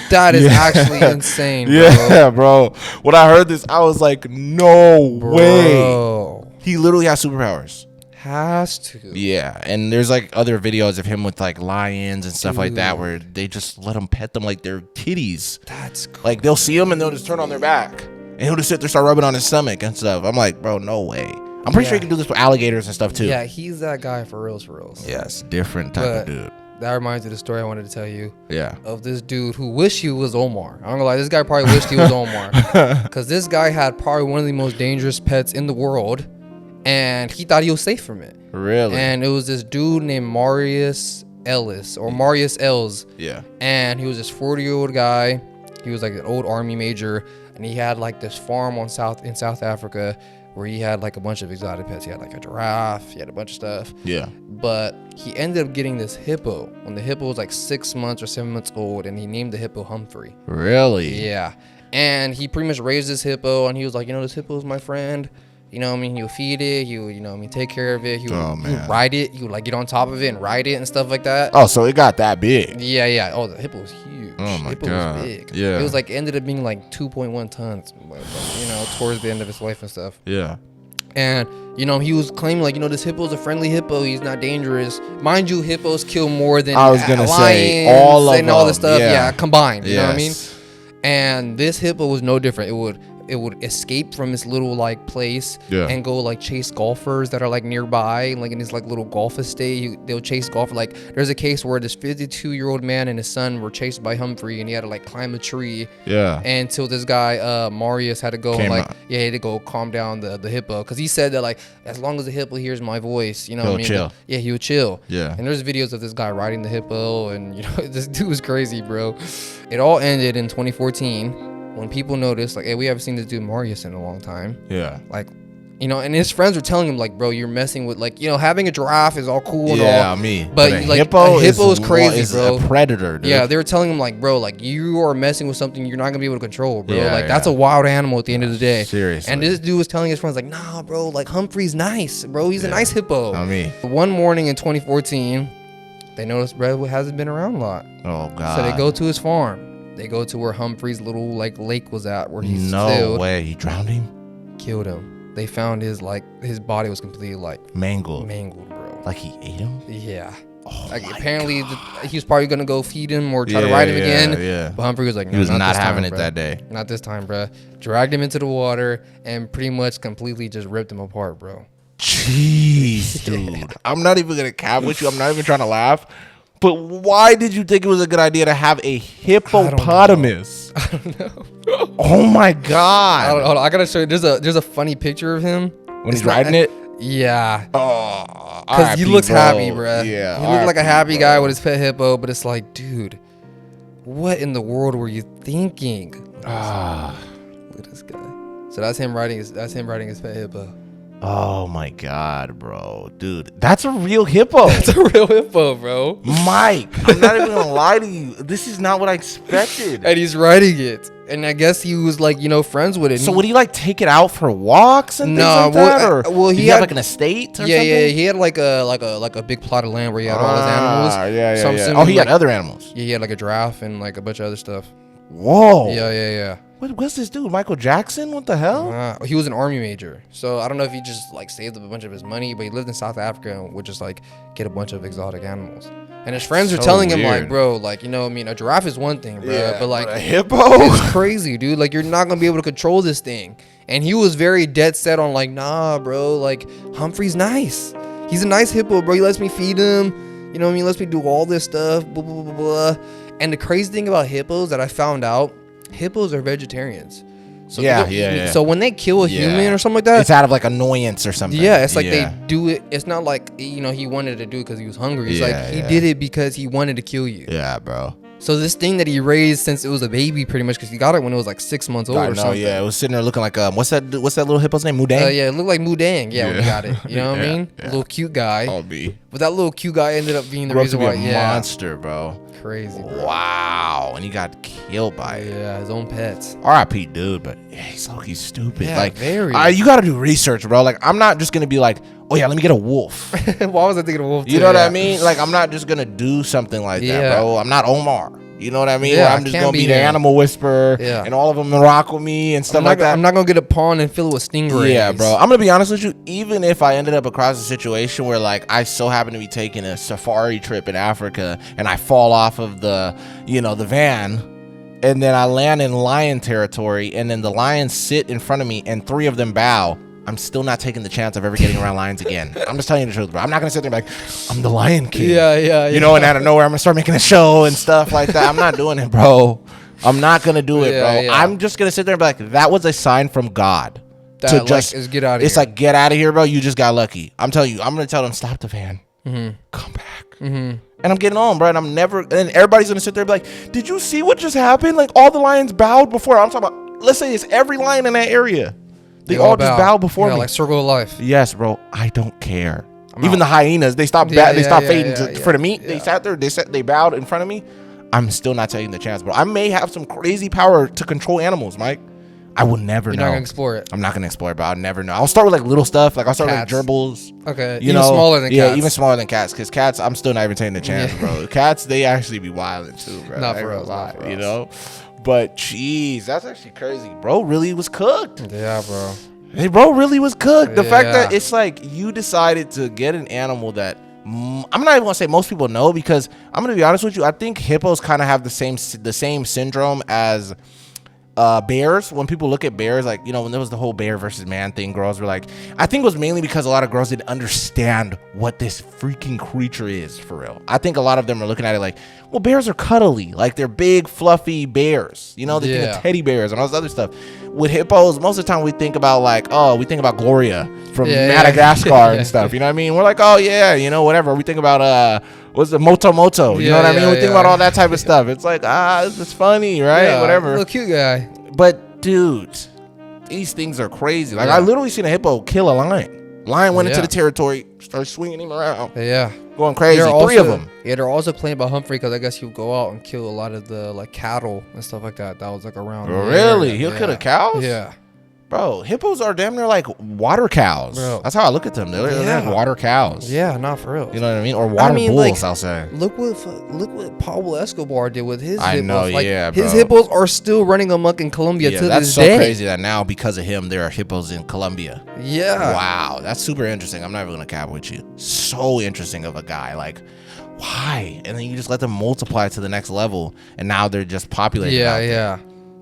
That is actually insane, bro. Yeah, bro. When I heard this, I was like, no way. He literally has superpowers. Has to. Yeah, and there's like other videos of him with like lions and stuff like that where they just let him pet them like they're kitties. That's cool. Like they'll see him and they'll just turn on their back. And he'll just sit there, start rubbing on his stomach and stuff. I'm like, bro, no way. I'm pretty sure he can do this with alligators and stuff too. Yeah, he's that guy for reals. Yes, different type of dude. that reminds me of the story I wanted to tell you. Yeah. Of this dude who wished he was Omar. I'm gonna lie, this guy probably wished he was Omar. Because this guy had probably one of the most dangerous pets in the world. And he thought he was safe from it. Really? And it was this dude named Marius Ellis or Marius Els. Yeah. And he was this 40-year-old guy. He was like an old army major. And he had like this farm in South Africa where he had like a bunch of exotic pets. He had like a giraffe. He had a bunch of stuff. Yeah. But he ended up getting this hippo when the hippo was like 6 months or 7 months old. And he named the hippo Humphrey. Really? Yeah. And he pretty much raised this hippo. And he was like, this hippo is my friend. You know what I mean? He would feed it. He would, take care of it. He would ride it. He would like get on top of it and ride it and stuff like that. Oh, so it got that big. Yeah. Oh, the hippo was huge. Oh my hippo God. was big. Yeah. It was like ended up being like 2.1 tons, towards the end of his life and stuff. Yeah. And, he was claiming like, this hippo's a friendly hippo. He's not dangerous. Mind you, hippos kill more than I was gonna say all of this stuff. Yeah, combined. You yes. know what I mean? And this hippo was no different. It would escape from this little like place and go like chase golfers that are like nearby, like in this like little golf estate. They'll chase golfer. Like there's a case where this 52-year-old man and his son were chased by Humphrey, and he had to like climb a tree. Yeah. Until this guy Marius had to go he had to go calm down the hippo, because he said that like as long as the hippo hears my voice, he'll chill. He would chill. Yeah. And there's videos of this guy riding the hippo, and this dude was crazy, bro. It all ended in 2014. When people noticed, like, hey, we haven't seen this dude Marius in a long time. Yeah. Like, and his friends were telling him, like, bro, you're messing with, like, having a giraffe is all cool and all. Yeah, me. But like, hippo is crazy, bro. A predator, dude. Yeah, they were telling him, like, bro, like, you are messing with something you're not going to be able to control, bro. Yeah, that's a wild animal at the end of the day. Seriously. And this dude was telling his friends, like, nah, bro, like, Humphrey's nice, bro. He's a nice hippo. Me. One morning in 2014, they noticed Brad hasn't been around a lot. Oh, God. So they go to his farm. They go to where Humphrey's little like lake was at, where he's No way. He drowned him? Killed him. They found his body was completely like mangled, bro. Like he ate him? Yeah. Oh, like apparently he was probably gonna go feed him or try to ride him again. Yeah. But Humphrey was like, no, he was not having time, it that day. Not this time, bro. Dragged him into the water and pretty much completely just ripped him apart, bro. Jeez, dude. I'm not even gonna cap with you. I'm not even trying to laugh. But why did you think it was a good idea to have a hippopotamus? I don't know. Oh my God! Hold on, I gotta show you. There's a funny picture of him when he's riding it. Yeah. Oh, because he looks happy, bro. Yeah, he looked like a happy guy with his pet hippo. But it's like, dude, what in the world were you thinking? Look at this guy. So that's him riding his pet hippo. Oh my God, bro. Dude, that's a real hippo. That's a real hippo, bro. Mike, I'm not even gonna lie to you. This is not what I expected. And he's riding it. And I guess he was like, friends with it. So would he like take it out for walks and things like that? Or he had like an estate or something? Yeah. He had like a big plot of land where he had all his animals. Yeah. Oh, he had other animals. Yeah, he had like a giraffe and like a bunch of other stuff. Whoa. Yeah. What's this dude? Michael Jackson? What the hell? He was an army major. So I don't know if he just like saved up a bunch of his money, but he lived in South Africa and would just like get a bunch of exotic animals. And his friends were telling him like, bro, like, a giraffe is one thing, bro, but like a hippo? It's crazy, dude. Like, you're not going to be able to control this thing. And he was very dead set on like, nah, bro, like Humphrey's nice. He's a nice hippo, bro. He lets me feed him. He lets me do all this stuff, blah, blah, blah, blah. And the crazy thing about hippos that I found out, hippos are vegetarians. So So when they kill a human or something like that, it's out of like annoyance or something. Yeah, it's like they do it. It's not like he wanted to do it because he was hungry. It's like he did it because he wanted to kill you. Yeah, bro. So this thing that he raised since it was a baby, pretty much, because he got it when it was like 6 months old or something. Yeah, it was sitting there looking like what's that little hippo's name? Mudang. Yeah, it looked like Mudang. Yeah, when he got it. You know what I mean? Yeah. Little cute guy. I'll be. But that little cute guy ended up being the reason why. Monster, bro. Crazy, bro. Wow, and he got killed by it. Yeah, his own pets. R.I.P. dude, but he's stupid. Yeah, like, very. You got to do research, bro. Like, I'm not just gonna be like, oh yeah, let me get a wolf. Why was I thinking of wolf? You know what I mean? Like, I'm not just gonna do something like that, bro. I'm not Omar. You know what I mean? Yeah, I'm just gonna be the animal whisperer, and all of them rock with me and stuff like that. I'm not gonna get a pond and fill it with stingrays. Yeah, bro. I'm gonna be honest with you. Even if I ended up across a situation where like I so happen to be taking a safari trip in Africa and I fall off of the van, and then I land in lion territory, and then the lions sit in front of me and 3 of them bow, I'm still not taking the chance of ever getting around lions again. I'm just telling you the truth, bro. I'm not gonna sit there and be like, I'm the Lion King. Yeah. You know, and out of nowhere, I'm gonna start making a show and stuff like that. I'm not doing it, bro. I'm not gonna do it, bro. Yeah. I'm just gonna sit there and be like, that was a sign from God. That is get out of here. It's like, get out of here, bro. You just got lucky. I'm telling you, I'm gonna tell them, stop the van. Come back. And I'm getting on, bro. And and everybody's gonna sit there and be like, did you see what just happened? Like, all the lions bowed before. I'm talking about, let's say it's every lion in that area. They all just bow before me. Like circle of life. Yes, bro. I don't care. Even the hyenas, they stopped fading for the meat. They sat there. They bowed in front of me. I'm still not taking the chance, bro. I may have some crazy power to control animals, Mike. I will never know. You're not gonna explore it. I'm not gonna explore it, but I'll never know. I'll start with like little stuff. Like I'll start with gerbils. Okay. Even smaller than cats. Yeah, even smaller than cats. Because cats, I'm still not even taking the chance, bro. Cats, they actually be wilding too, bro. Not for us. You know? But jeez, that's actually crazy. Bro really was cooked. Yeah, bro. Hey, bro really was cooked. The fact that it's like you decided to get an animal that I'm not even gonna say most people know, because I'm gonna be honest with you. I think hippos kind of have the same syndrome as bears. When people look at bears, like, you know, when there was the whole bear versus man thing, girls were like, I think it was mainly because a lot of girls didn't understand what this freaking creature is for real. I think a lot of them are looking at it like, well, bears are cuddly, like they're big fluffy bears, you know, they think of teddy bears and all this other stuff. With hippos, most of the time we think about like, oh, we think about Gloria from Madagascar and stuff, you know what I mean? We're like, oh yeah, you know, whatever. We think about what's the Moto, you know what I mean? We think about all that type of stuff. It's like, this is funny, right? Whatever. Little cute guy. But dude, these things are crazy. Like I literally seen a hippo kill a lion. Lion went into the territory, started swinging him around. Yeah. Going crazy. Three of them. Yeah, they're also playing about Humphrey because I guess he would go out and kill a lot of the like cattle and stuff like that. That was like around. Really? He'll kill the cows? Yeah. Bro, hippos are damn near like water cows. Bro. That's how I look at them. They're like water cows. Yeah, not for real. You know what I mean? Or water bulls, like, I'll say. Look what Pablo Escobar did with his hippos. I know, like, bro. His hippos are still running amok in Colombia to this day. That's so crazy that now, because of him, there are hippos in Colombia. Yeah. Wow, that's super interesting. I'm not even going to cap with you. So interesting of a guy. Like, why? And then you just let them multiply to the next level, and now they're just populated. Yeah.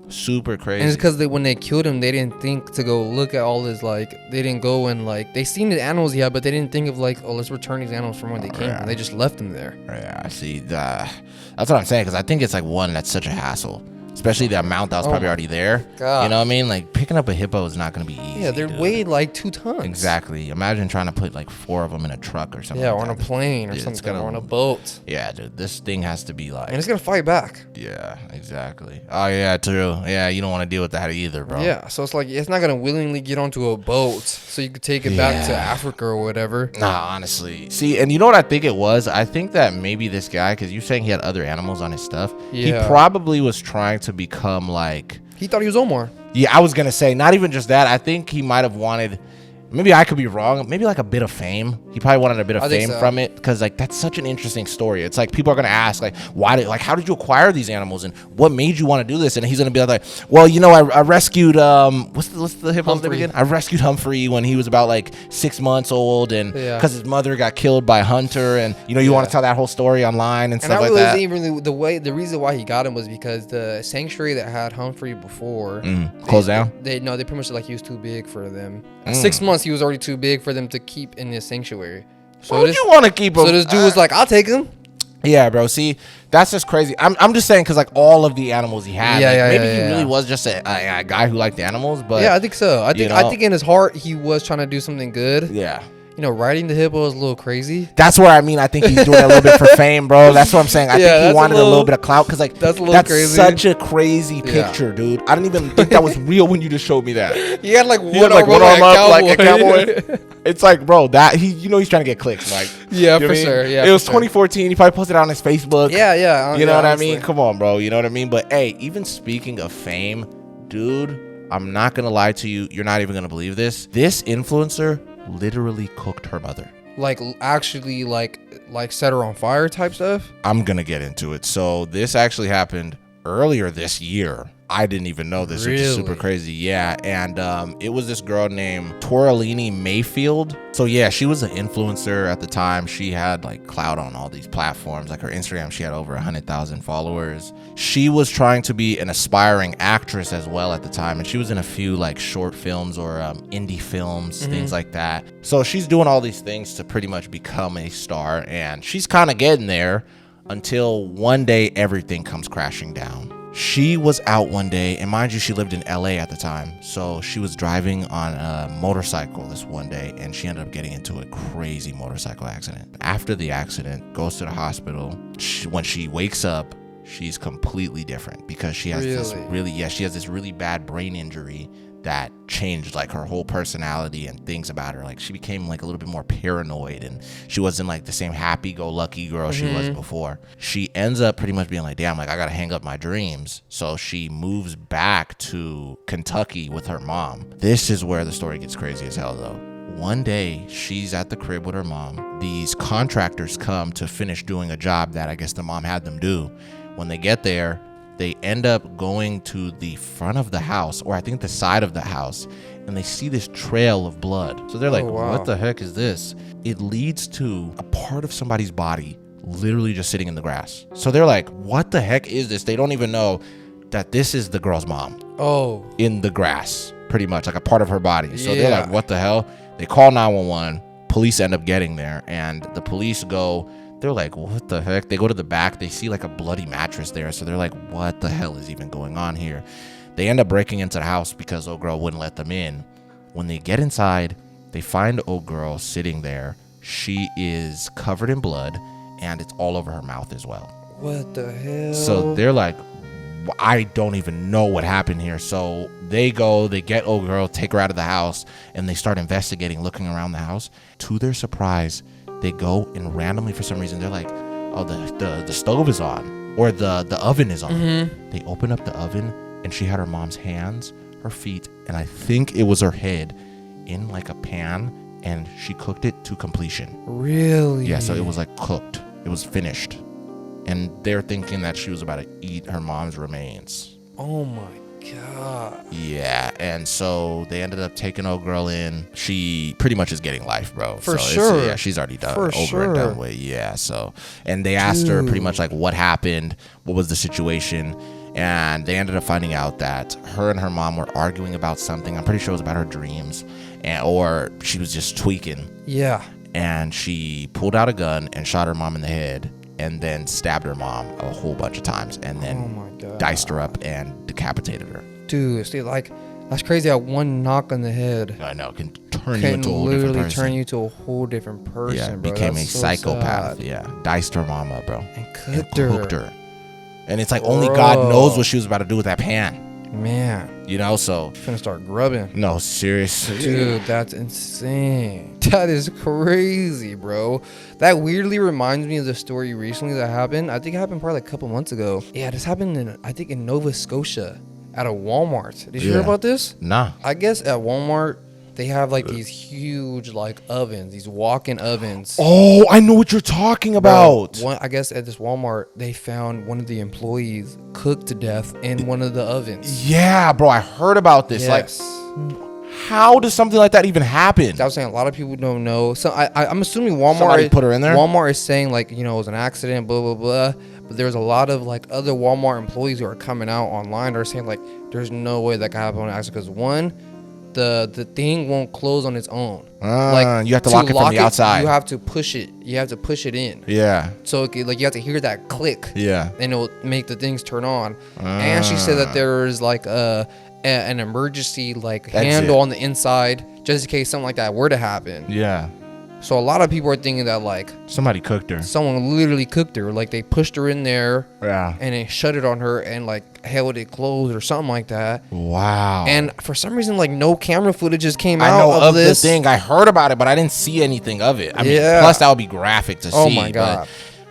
Super crazy. And it's because when they killed him, they didn't think to go look at all this, like, they didn't go and, like, they seen the animals, but they didn't think of, like, oh, let's return these animals from where they came from. They just left them there. Yeah, I see. That's what I'm saying, because I think it's, like, one that's such a hassle. Especially the amount that was probably already there. God. You know what I mean? Like, picking up a hippo is not going to be easy. Yeah, they're weighed like 2 tons. Exactly. Imagine trying to put like 4 of them in a truck or something. Yeah, or on a plane or something, or on a boat. Yeah, dude, this thing has to be like. And it's going to fight back. Yeah, exactly. Oh, yeah, true. Yeah, you don't want to deal with that either, bro. Yeah, so it's like, it's not going to willingly get onto a boat so you could take it back to Africa or whatever. Nah, honestly. See, and you know what I think it was? I think that maybe this guy, because you're saying he had other animals on his stuff, he probably was trying to become like. He thought he was Omar. Yeah, I was gonna say not even just that. I think he might have wanted. Maybe I could be wrong. Maybe like a bit of fame. He probably wanted a bit of fame from it, because like that's such an interesting story. It's like people are gonna ask like, how did you acquire these animals and what made you want to do this? And he's gonna be like, well, you know, I rescued what's the hippo's name again? I rescued Humphrey when he was about like 6 months old, and because his mother got killed by a hunter, and you know you want to tell that whole story online and stuff like that. And even the reason why he got him was because the sanctuary that had Humphrey before closed down. They pretty much like he was too big for them. 6 months. He was already too big for them to keep in this sanctuary. So would you want to keep him? So this dude was like, I'll take him. Yeah, bro. See, that's just crazy. I'm just saying, because like all of the animals he had, maybe he really was just a guy who liked animals. But yeah, I think so. I think in his heart he was trying to do something good. Yeah. You know, riding the hippo is a little crazy. That's where I think he's doing it a little bit for fame, bro. That's what I'm saying. I think he wanted a little bit of clout, because like that's crazy. Such a crazy picture, dude. I didn't even think that was real when you just showed me that. He had like one arm up like a cowboy. It's like, bro, that he's trying to get clicks, like. Yeah, for sure. Yeah, it was 2014. He probably posted it on his Facebook. Yeah. You know what I mean? Come on, bro. You know what I mean? But hey, even speaking of fame, dude, I'm not gonna lie to you. You're not even gonna believe this. This influencer literally cooked her mother. Like actually like set her on fire type stuff? I'm gonna get into it. So this actually happened earlier this year. I didn't even know this, which is super crazy. Yeah, and it was this girl named Toralini Mayfield. So yeah, she was an influencer at the time. She had like clout on all these platforms. Like her Instagram, she had over 100,000 followers. She was trying to be an aspiring actress as well at the time, and she was in a few like short films or indie films, things like that. So she's doing all these things to pretty much become a star, and she's kind of getting there until one day everything comes crashing down. She was out one day, and mind you, she lived in LA at the time. So she was driving on a motorcycle this one day, and she ended up getting into a crazy motorcycle accident. After the accident, goes to the hospital. When she wakes up, she's completely different because she has she has this really bad brain injury that changed like her whole personality and things about her. Like she became like a little bit more paranoid, and she wasn't like the same happy-go-lucky girl she was before. She ends up pretty much being like, damn, like I gotta hang up my dreams. So she moves back to Kentucky with her mom. This is where the story gets crazy as hell though. One day she's at the crib with her mom. These contractors come to finish doing a job that I guess the mom had them do. When they get there, they end up going to the front of the house, or I think the side of the house, and they see this trail of blood. So they're like, what the heck is this? It leads to a part of somebody's body literally just sitting in the grass. So they're like, what the heck is this? They don't even know that this is the girl's mom. Oh. In the grass, pretty much, like a part of her body. So they're like, what the hell? They call 911. Police end up getting there, and the police go, they're like, what the heck? They go to the back. They see like a bloody mattress there. So they're like, what the hell is even going on here? They end up breaking into the house because old girl wouldn't let them in. When they get inside, they find old girl sitting there. She is covered in blood, and it's all over her mouth as well. What the hell? So they're like, I don't even know what happened here. So they go, they get old girl, take her out of the house, and they start investigating, looking around the house. To their surprise, they go and randomly, for some reason, they're like, oh, the stove is on, or the oven is on. They open up the oven, and she had her mom's hands, her feet, and I think it was her head in like a pan, and she cooked it to completion. Really? Yeah, so it was like cooked. It was finished. And they're thinking that she was about to eat her mom's remains. Oh my God. Yeah, and so they ended up taking old girl in. She pretty much is getting life, bro. For sure. Yeah, she's already done over and done with. Yeah, so, and they asked her pretty much like what happened, what was the situation, and they ended up finding out that her and her mom were arguing about something. I'm pretty sure it was about her dreams, or she was just tweaking. Yeah. And she pulled out a gun and shot her mom in the head, and then stabbed her mom a whole bunch of times, and then diced her up and decapitated her. Dude, see, like, that's crazy how one knock on the head, I know, can turn you into a whole different person. Literally turn you to a whole different person, yeah, bro. Became a psychopath. So yeah, diced her mom up, bro. And cooked her. And it's like only God knows what she was about to do with that pan. Man, you know, so finna start grubbing. No, seriously, dude, that's insane. That is crazy, bro. That weirdly reminds me of the story recently that happened. I think it happened probably like a couple months ago. Yeah, this happened in Nova Scotia at a Walmart. Did you hear about this? Nah. I guess at Walmart they have like these huge like ovens, these walk-in ovens. Oh, I know what you're talking about. I guess at this Walmart, they found one of the employees cooked to death in one of the ovens. Yeah, bro, I heard about this. Yes. Like, how does something like that even happen? I was saying a lot of people don't know. So I'm assuming Walmart. Somebody put her in there. Walmart is saying like, you know, it was an accident, blah blah blah. But there's a lot of like other Walmart employees who are coming out online are saying like, there's no way that could happen on an accident because one, the thing won't close on its own. Like you have to lock it from the outside. You have to push it. You have to push it in. Yeah. So like you have to hear that click. Yeah. And it'll make the things turn on. And she said that there's like an emergency like handle on the inside just in case something like that were to happen. Yeah. So a lot of people are thinking that like somebody cooked her. Someone literally cooked her. Like they pushed her in there. Yeah. And they shut it on her and like held it closed or something like that. Wow. And for some reason like no camera footage just came out of this. The thing. I heard about it, but I didn't see anything of it. I mean, plus that would be graphic to see. Oh my God.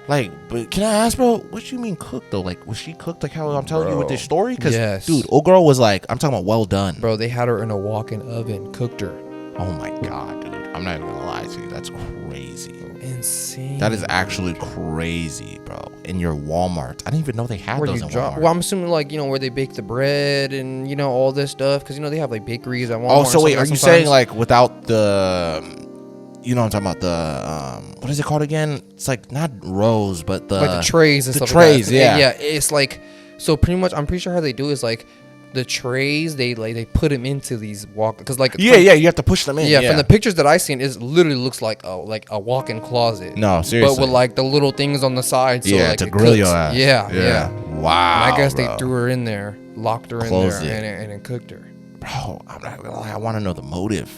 But can I ask, bro, what you mean cooked though? Like, was she cooked like how I'm telling you with this story? Because, dude, old girl was like, I'm talking about well done. Bro, they had her in a walk-in oven, cooked her. Oh my God, dude. I'm not even gonna lie to you. That's crazy. insane. That is actually crazy, bro. In your Walmart. I didn't even know they had those in Walmart. Well, I'm assuming like, where they bake the bread and, all this stuff. Because, they have like bakeries at Walmart. Oh, so wait, are you saying like without the, what I'm talking about, the, what is it called again? It's like not rows, but the trays and stuff like that. The trays, yeah. Yeah, it's like, so pretty much, I'm pretty sure how they do is like, the trays they put them into these because like you have to push them in. From the pictures that I seen, it literally looks like a walk-in closet. No, seriously, but with like the little things on the side, so like to grill your ass. Yeah. Wow. And I guess bro. they threw her in there, locked her in there, and cooked her. Bro, I'm not gonna lie, I want to know the motive,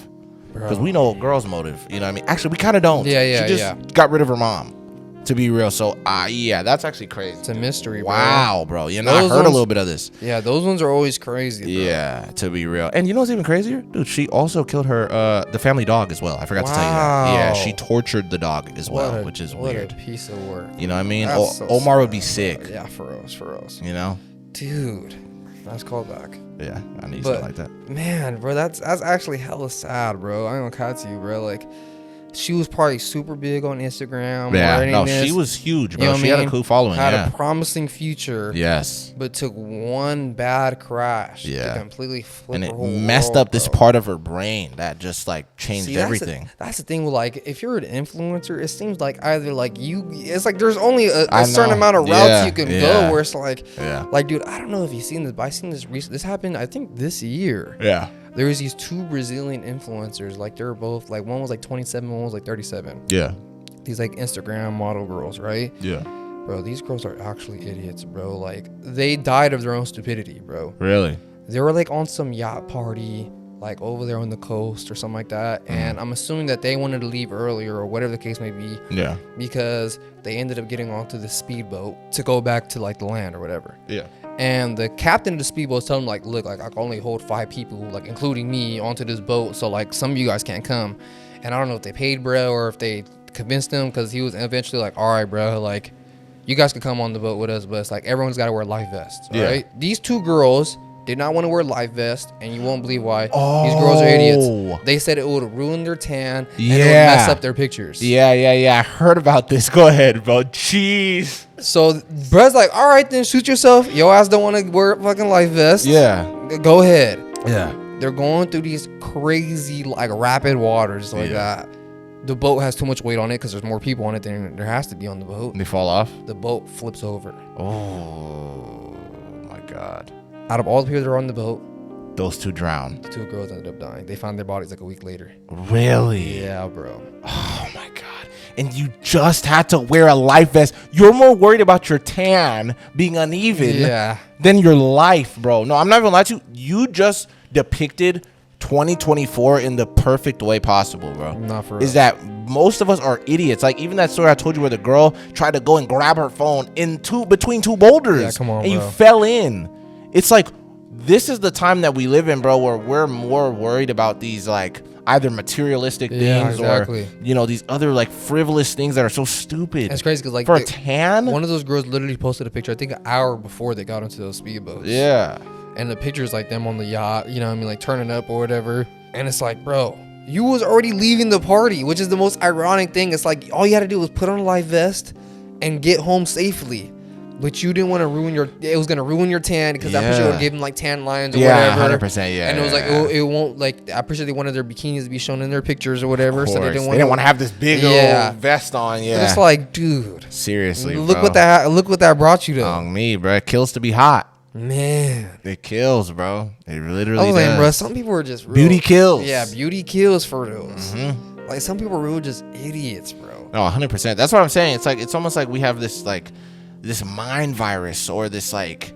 because we know a girl's motive. You know what I mean? Actually, we kind of don't. Yeah. She just got rid of her mom. To be real, so that's actually crazy. It's a mystery, bro. Wow, bro. I heard a little bit of this. Yeah, those ones are always crazy, bro. Yeah, to be real. And you know what's even crazier? Dude, she also killed the family dog as well. I forgot to tell you that. Yeah, she tortured the dog as well, which is weird. What a piece of work. You know what I mean? So Omar would be sick. Yeah, for us. Dude. Nice callback. Yeah, I need something like that. Man, bro, that's actually hella sad, bro. I ain't gonna cut to you, bro. Like, she was probably super big on Instagram. Yeah, no, she was huge, bro. She had a cool following. Had a promising future. Yes. But took one bad crash to completely flip and her whole messed world, up this part of her brain that just like changed everything. That's the thing with like, if you're an influencer, it seems like either like it's like there's only a certain amount of routes you can go where it's like, dude, I don't know if you've seen this, but I seen this recently. This happened, I think, this year. Yeah. There was these two Brazilian influencers, like they were both like, one was like 27, one was like 37. Yeah. These like Instagram model girls, right? Yeah. Bro, these girls are actually idiots, bro. Like, they died of their own stupidity, bro. Really? They were like on some yacht party, like over there on the coast or something like that. And I'm assuming that they wanted to leave earlier or whatever the case may be. Yeah. Because they ended up getting onto the speedboat to go back to like the land or whatever. Yeah. And the captain of the speedboat was telling him, like, look, like, I can only hold 5 people, like, including me, onto this boat. So, like, some of you guys can't come. And I don't know if they paid bro or if they convinced him, because he was eventually like, all right, bro, like, you guys can come on the boat with us, but it's like everyone's got to wear life vests, right? These two girls did not want to wear life vests, and you won't believe why. These girls are idiots. They said it would ruin their tan and it would mess up their pictures. Yeah. I heard about this. Go ahead, bro. Jeez. So, bro's like, all right, then shoot yourself. Your ass don't want to wear a fucking life vest. Yeah. Go ahead. Yeah. They're going through these crazy, like, rapid waters like that. The boat has too much weight on it because there's more people on it than there has to be on the boat. They fall off? The boat flips over. Oh, my God. Out of all the people that are on the boat, those two drowned. The 2 girls ended up dying. They found their bodies like a week later. Really? Yeah, bro. Oh, my God. And you just had to wear a life vest. You're more worried about your tan being uneven than your life, bro. No, I'm not even gonna lie to you. You just depicted 2024 in the perfect way possible, bro. Not for real. Is that most of us are idiots. Like, even that story I told you where the girl tried to go and grab her phone between 2 boulders. Yeah, come on, and bro. you fell in. It's like, this is the time that we live in, bro, where we're more worried about these, like, either materialistic things or, these other, like, frivolous things that are so stupid. It's crazy because, like, for a tan, one of those girls literally posted a picture, I think an hour before they got into those speedboats. Yeah. And the picture's like them on the yacht, you know what I mean, like turning up or whatever. And it's like, bro, you was already leaving the party, which is the most ironic thing. It's like, all you had to do was put on a life vest and get home safely. But you didn't want to ruin it was going to ruin your tan because I'm pretty sure it would give them like tan lines or whatever. 100%, yeah. And it was like, it won't, like, I'm pretty sure they wanted their bikinis to be shown in their pictures or whatever. So they didn't want to have this big old vest on, But it's like, dude. Seriously, look bro. what that brought you to. On me, bro. It kills to be hot. Man. It kills, bro. It literally does. Like, bro, some people are just real. Beauty kills. Yeah, beauty kills for those. Mm-hmm. Like, some people are real just idiots, bro. No, 100%. That's what I'm saying. It's like, it's almost like we have this, like, this mind virus or this, like,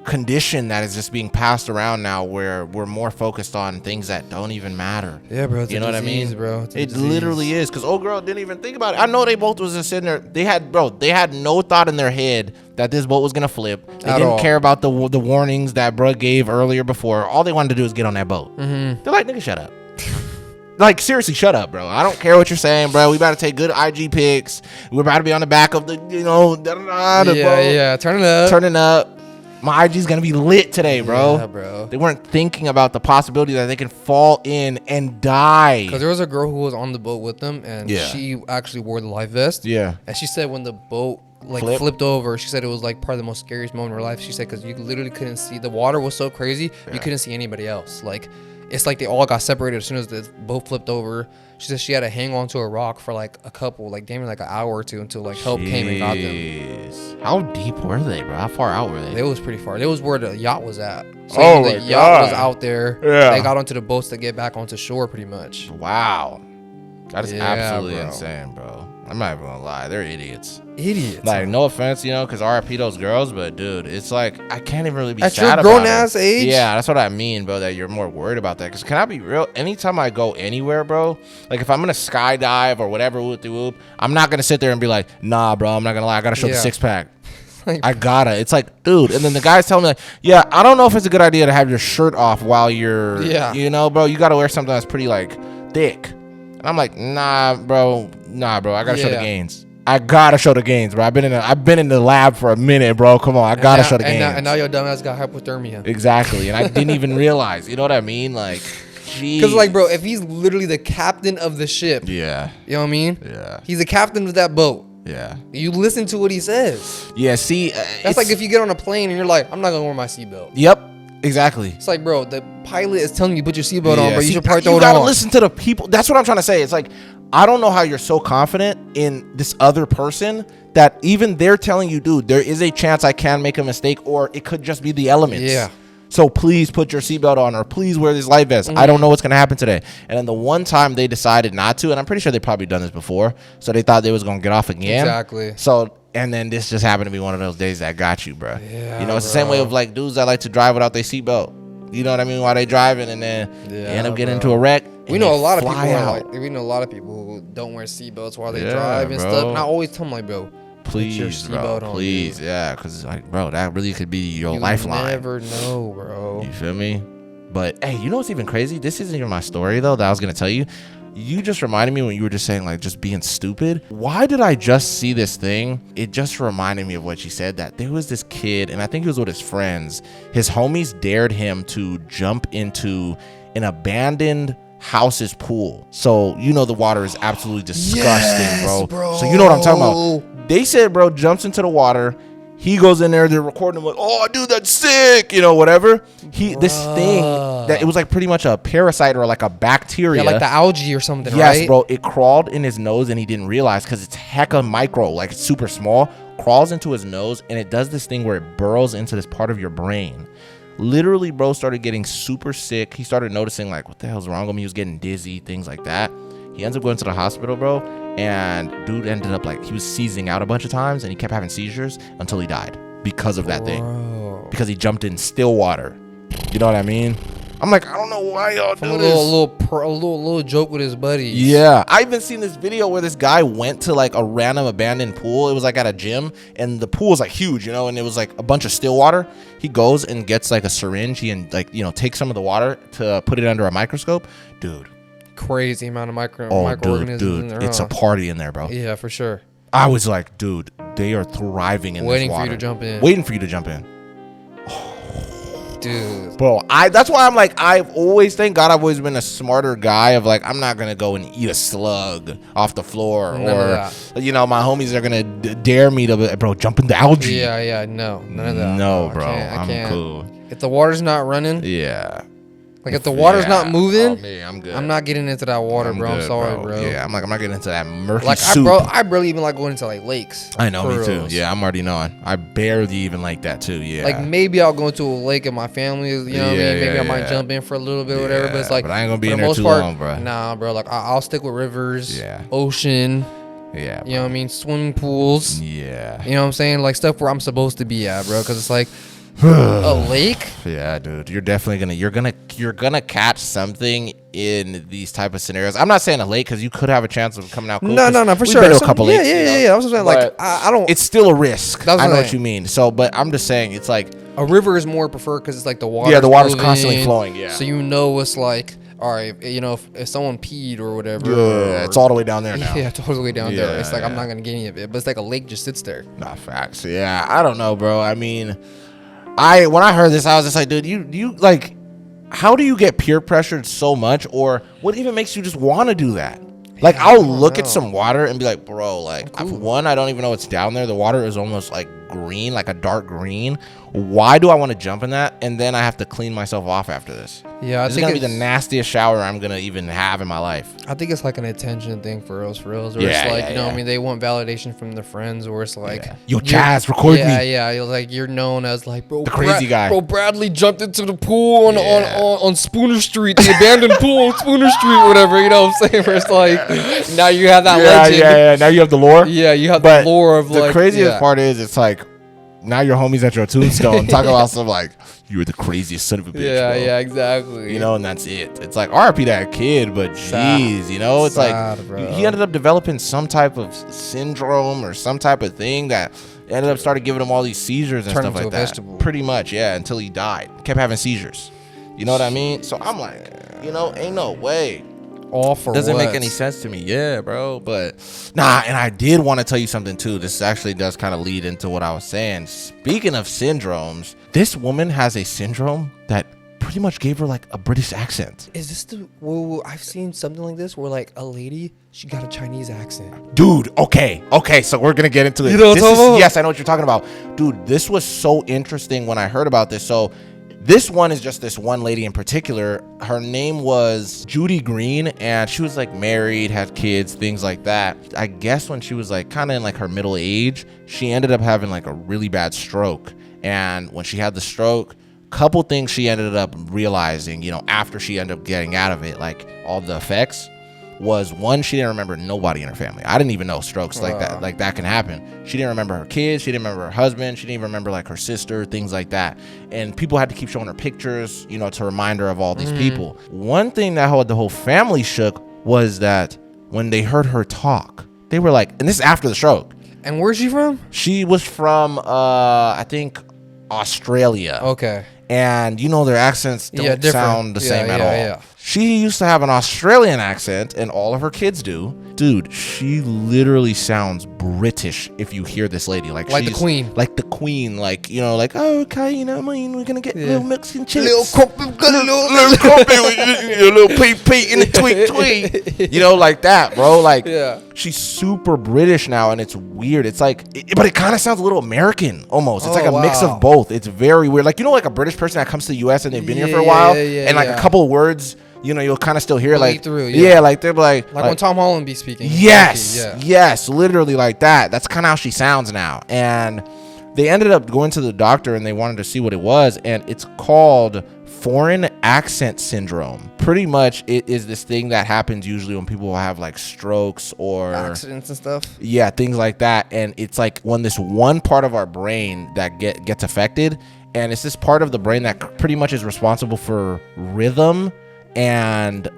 condition that is just being passed around now where we're more focused on things that don't even matter. Yeah, bro. You know what I mean? Bro. It literally is. Because old girl didn't even think about it. I know they both was just sitting there. They had no thought in their head that this boat was going to flip. They didn't care about the warnings that bro gave earlier before. All they wanted to do was get on that boat. Mm-hmm. They're like, nigga, shut up. Like, seriously, shut up, bro. I don't care what you're saying, bro. We about to take good IG pics. We're about to be on the back of the, the boat. Yeah, turning up. Turning up. My IG's gonna be lit today, bro. Yeah, bro. They weren't thinking about the possibility that they can fall in and die. Because there was a girl who was on the boat with them, and she actually wore the life vest. Yeah. And she said when the boat flipped over, she said it was like probably the most scariest moment of her life. She said because you literally couldn't see, the water was so crazy, you couldn't see anybody else. Like, it's like they all got separated as soon as the boat flipped over. She said she had to hang on to a rock for like a couple, like damn near like an hour or two until like help came and got them. How deep were they, bro? How far out were they? It was pretty far. It was where the yacht was at. So the yacht was out there. Yeah. They got onto the boats to get back onto shore pretty much. Wow. That is absolutely insane, bro. I'm not even gonna lie. They're idiots. Like, no offense, you know, because RIP those girls, but dude, it's like, I can't even really be sad about it. At your grown-ass age? Yeah, that's what I mean, bro, that you're more worried about that. Because can I be real? Anytime I go anywhere, bro, like if I'm gonna skydive or whatever, whoop-de-whoop, I'm not gonna sit there and be like, nah, bro, I'm not gonna lie, I gotta show the six-pack. I gotta. It's like, dude. And then the guy's telling me, like, yeah, I don't know if it's a good idea to have your shirt off while you're, you know, bro, you gotta wear something that's pretty, like, thick. And I'm like, nah, bro, I gotta show the gains. I gotta show the gains, bro. I've been in the lab for a minute, bro. Come on, I gotta show the gains. And now your dumbass got hypothermia. Exactly, and I didn't even realize. You know what I mean? Like, jeez. Because, like, bro, if he's literally the captain of the ship, you know what I mean? Yeah, he's the captain of that boat. Yeah, you listen to what he says. Yeah, see, that's like if you get on a plane and you're like, I'm not gonna wear my seatbelt. Yep. Exactly. It's like, bro, the pilot is telling you put your seatbelt on, but you should probably throw it on. You gotta listen to the people. That's what I'm trying to say. It's like, I don't know how you're so confident in this other person that even they're telling you, dude, there is a chance I can make a mistake, or it could just be the elements. Yeah. So please put your seatbelt on, or please wear this life vest. I don't know what's gonna happen today. And then the one time they decided not to, and I'm pretty sure they probably done this before, so they thought they was gonna get off again. Exactly. So. And then this just happened to be one of those days that got you, bro. Yeah, you know, it's the same way of like dudes that like to drive without their seatbelt. You know what I mean? While they driving, and then they end up getting into a wreck. We know a lot of people who don't wear seatbelts while they drive and stuff. And I alwaase tell them, like, bro, please, put your seatbelt on, please, because like, bro, that really could be your lifeline. You never know, bro. You feel me? But hey, you know what's even crazy? This isn't even my story though that I was gonna tell you. You just reminded me when you were just saying, like, just being stupid. Why did I just see this thing? It just reminded me of what you said, that there was this kid, and I think he was with his friends. His homies dared him to jump into an abandoned house's pool. So, you know, the water is absolutely disgusting, bro. So, you know what I'm talking about. They said, bro, jumps into the water. He goes in there, they're recording him like, oh, dude, that's sick, you know, whatever. This thing, that it was like pretty much a parasite or like a bacteria. Yeah, like the algae or something, right? Yes, bro. It crawled in his nose and he didn't realize because it's hecka micro, like it's super small, crawls into his nose, and it does this thing where it burrows into this part of your brain. Literally, bro, started getting super sick. He started noticing, like, what the hell's wrong with me? He was getting dizzy, things like that. He ends up going to the hospital, bro. And dude ended up like, he was seizing out a bunch of times and he kept having seizures until he died because of that thing. Because he jumped in still water. You know what I mean? I'm like, I don't know why y'all do this. A little joke with his buddies. Yeah. I even seen this video where this guy went to like a random abandoned pool. It was like at a gym, and the pool was like huge, you know, and it was like a bunch of still water. He goes and gets like a syringe. He and like, you know, takes some of the water to put it under a microscope. Dude. Crazy amount of microorganisms in there. It's a party in there, bro. Yeah, for sure. I was like, dude, they are thriving in this water. Waiting for you to jump in. Waiting for you to jump in. Dude. Bro, that's why I'm like, I've always, thank God, I've always been a smarter guy of like, I'm not going to go and eat a slug off the floor. You know, my homies are going to dare me to, bro, jump in the algae. Yeah, no. None of that. No, bro. I can't. Cool. If the water's not running. Yeah. Like, if the water's not moving, I'm good. I'm not getting into that water, bro. I'm sorry, bro. Yeah, I'm I'm not getting into that murky soup. I barely even like going into like lakes. I know, me too. Yeah, I'm already knowing. I barely even like that too. Yeah. Like, maybe I'll go into a lake and my family is, you know what I mean? Maybe I might jump in for a little bit or whatever. But it's like, but I ain't gonna be in there too long, bro. Nah, bro. Like, I'll stick with rivers, ocean. Yeah. You know what I mean? Swimming pools. Yeah. You know what I'm saying? Like, stuff where I'm supposed to be at, bro. Because it's like, a lake. Yeah, dude, you're definitely gonna catch something in these type of scenarios. I'm not saying a lake because you could have a chance of coming out cool. No, for sure. Been to a couple lakes, yeah. I was saying, like, I don't. It's still a risk. I know what you mean. So, but I'm just saying, it's like a river is more preferred because it's like the water. Yeah, the water's constantly flowing. Yeah. So you know it's like, all right, you know, if someone peed or whatever. Yeah, it's all the way down there now. Yeah, it's all the way down there. It's like, I'm not gonna get any of it, but it's like a lake just sits there. Nah, facts. Yeah, I don't know, bro. I mean, when I heard this, I was just like, dude, you like, how do you get peer pressured so much, or what even makes you just want to do that? Like, I'll look at some water and be like, bro, like, one, I don't even know what's down there. The water is almost like green, like a dark green. Why do I want to jump in that? And then I have to clean myself off after this. Yeah, this is gonna be the nastiest shower I'm gonna even have in my life. I think it's like an attention thing for reals. Where it's like, you know, I mean, they want validation from their friends, or it's like, yo, Chaz, record me. Yeah, you're like, you're known as like, bro, the crazy guy. Bro, Bradley jumped into the pool on Spooner Street, the abandoned pool on Spooner Street, whatever. You know what I'm saying? Where it's like, now you have that legend. Yeah. Now you have the lore. Yeah, you have the lore of the craziest part is, it's like, now your homies at your tombstone talk about some like, you were the craziest son of a bitch. Yeah, exactly. You know, and that's it. It's like, RIP that kid, but jeez, you know, it's like he ended up developing some type of syndrome or some type of thing that ended up started giving him all these seizures and stuff like that. Vegetable. Pretty much, yeah, until he died. Kept having seizures. You know what I mean? So I'm like, you know, ain't no way. All for doesn't make any sense to me. Yeah, bro. But nah, and I did want to tell you something too. This actually does kind of lead into what I was saying. Speaking of syndromes, this woman has a syndrome that pretty much gave her like a British accent. Is this the I've seen something like this where like a lady, she got a Chinese accent. Dude, okay, so we're gonna get into it. Yes, I know what you're talking about. Dude, this was so interesting when I heard about this. So this one is just this one lady in particular. Her name was Judy Green, and she was like married, had kids, things like that. I guess when she was like kind of in like her middle age, she ended up having like a really bad stroke. And when she had the stroke, couple things she ended up realizing, you know, after she ended up getting out of it, like all the effects, was one, she didn't remember nobody in her family. I didn't even know strokes like that can happen. She didn't remember her kids. She didn't remember her husband. She didn't even remember like her sister, things like that. And people had to keep showing her pictures, you know, to remind her of all these people. One thing that the whole family shook was that when they heard her talk, they were like, and this is after the stroke. And where's she from? She was from, I think, Australia. Okay. And you know, their accents don't sound the same at all. Yeah. She used to have an Australian accent, and all of her kids do. Dude, she literally sounds British if you hear this lady. Like the Queen. Like the Queen. Like, you know, like, oh, okay, you know, I mean, we're going to get little Mexican chips. Little crumpet, little crumpet with your little pee in the tweet. You know, like that, bro. Like, she's super British now, and it's weird. It's like, but it kind of sounds a little American almost. It's like a mix of both. It's very weird. Like, you know, like a British person that comes to the U.S. and they've been here for a while, and like a couple of words, you know, you'll kind of still hear like through, like they're like when Tom Holland be speaking. Yes, literally like that. That's kind of how she sounds now. And they ended up going to the doctor and they wanted to see what it was, and it's called foreign accent syndrome. Pretty much, it is this thing that happens usually when people have like strokes or accidents and stuff. Yeah, things like that. And it's like when this one part of our brain that gets affected, and it's this part of the brain that pretty much is responsible for rhythm and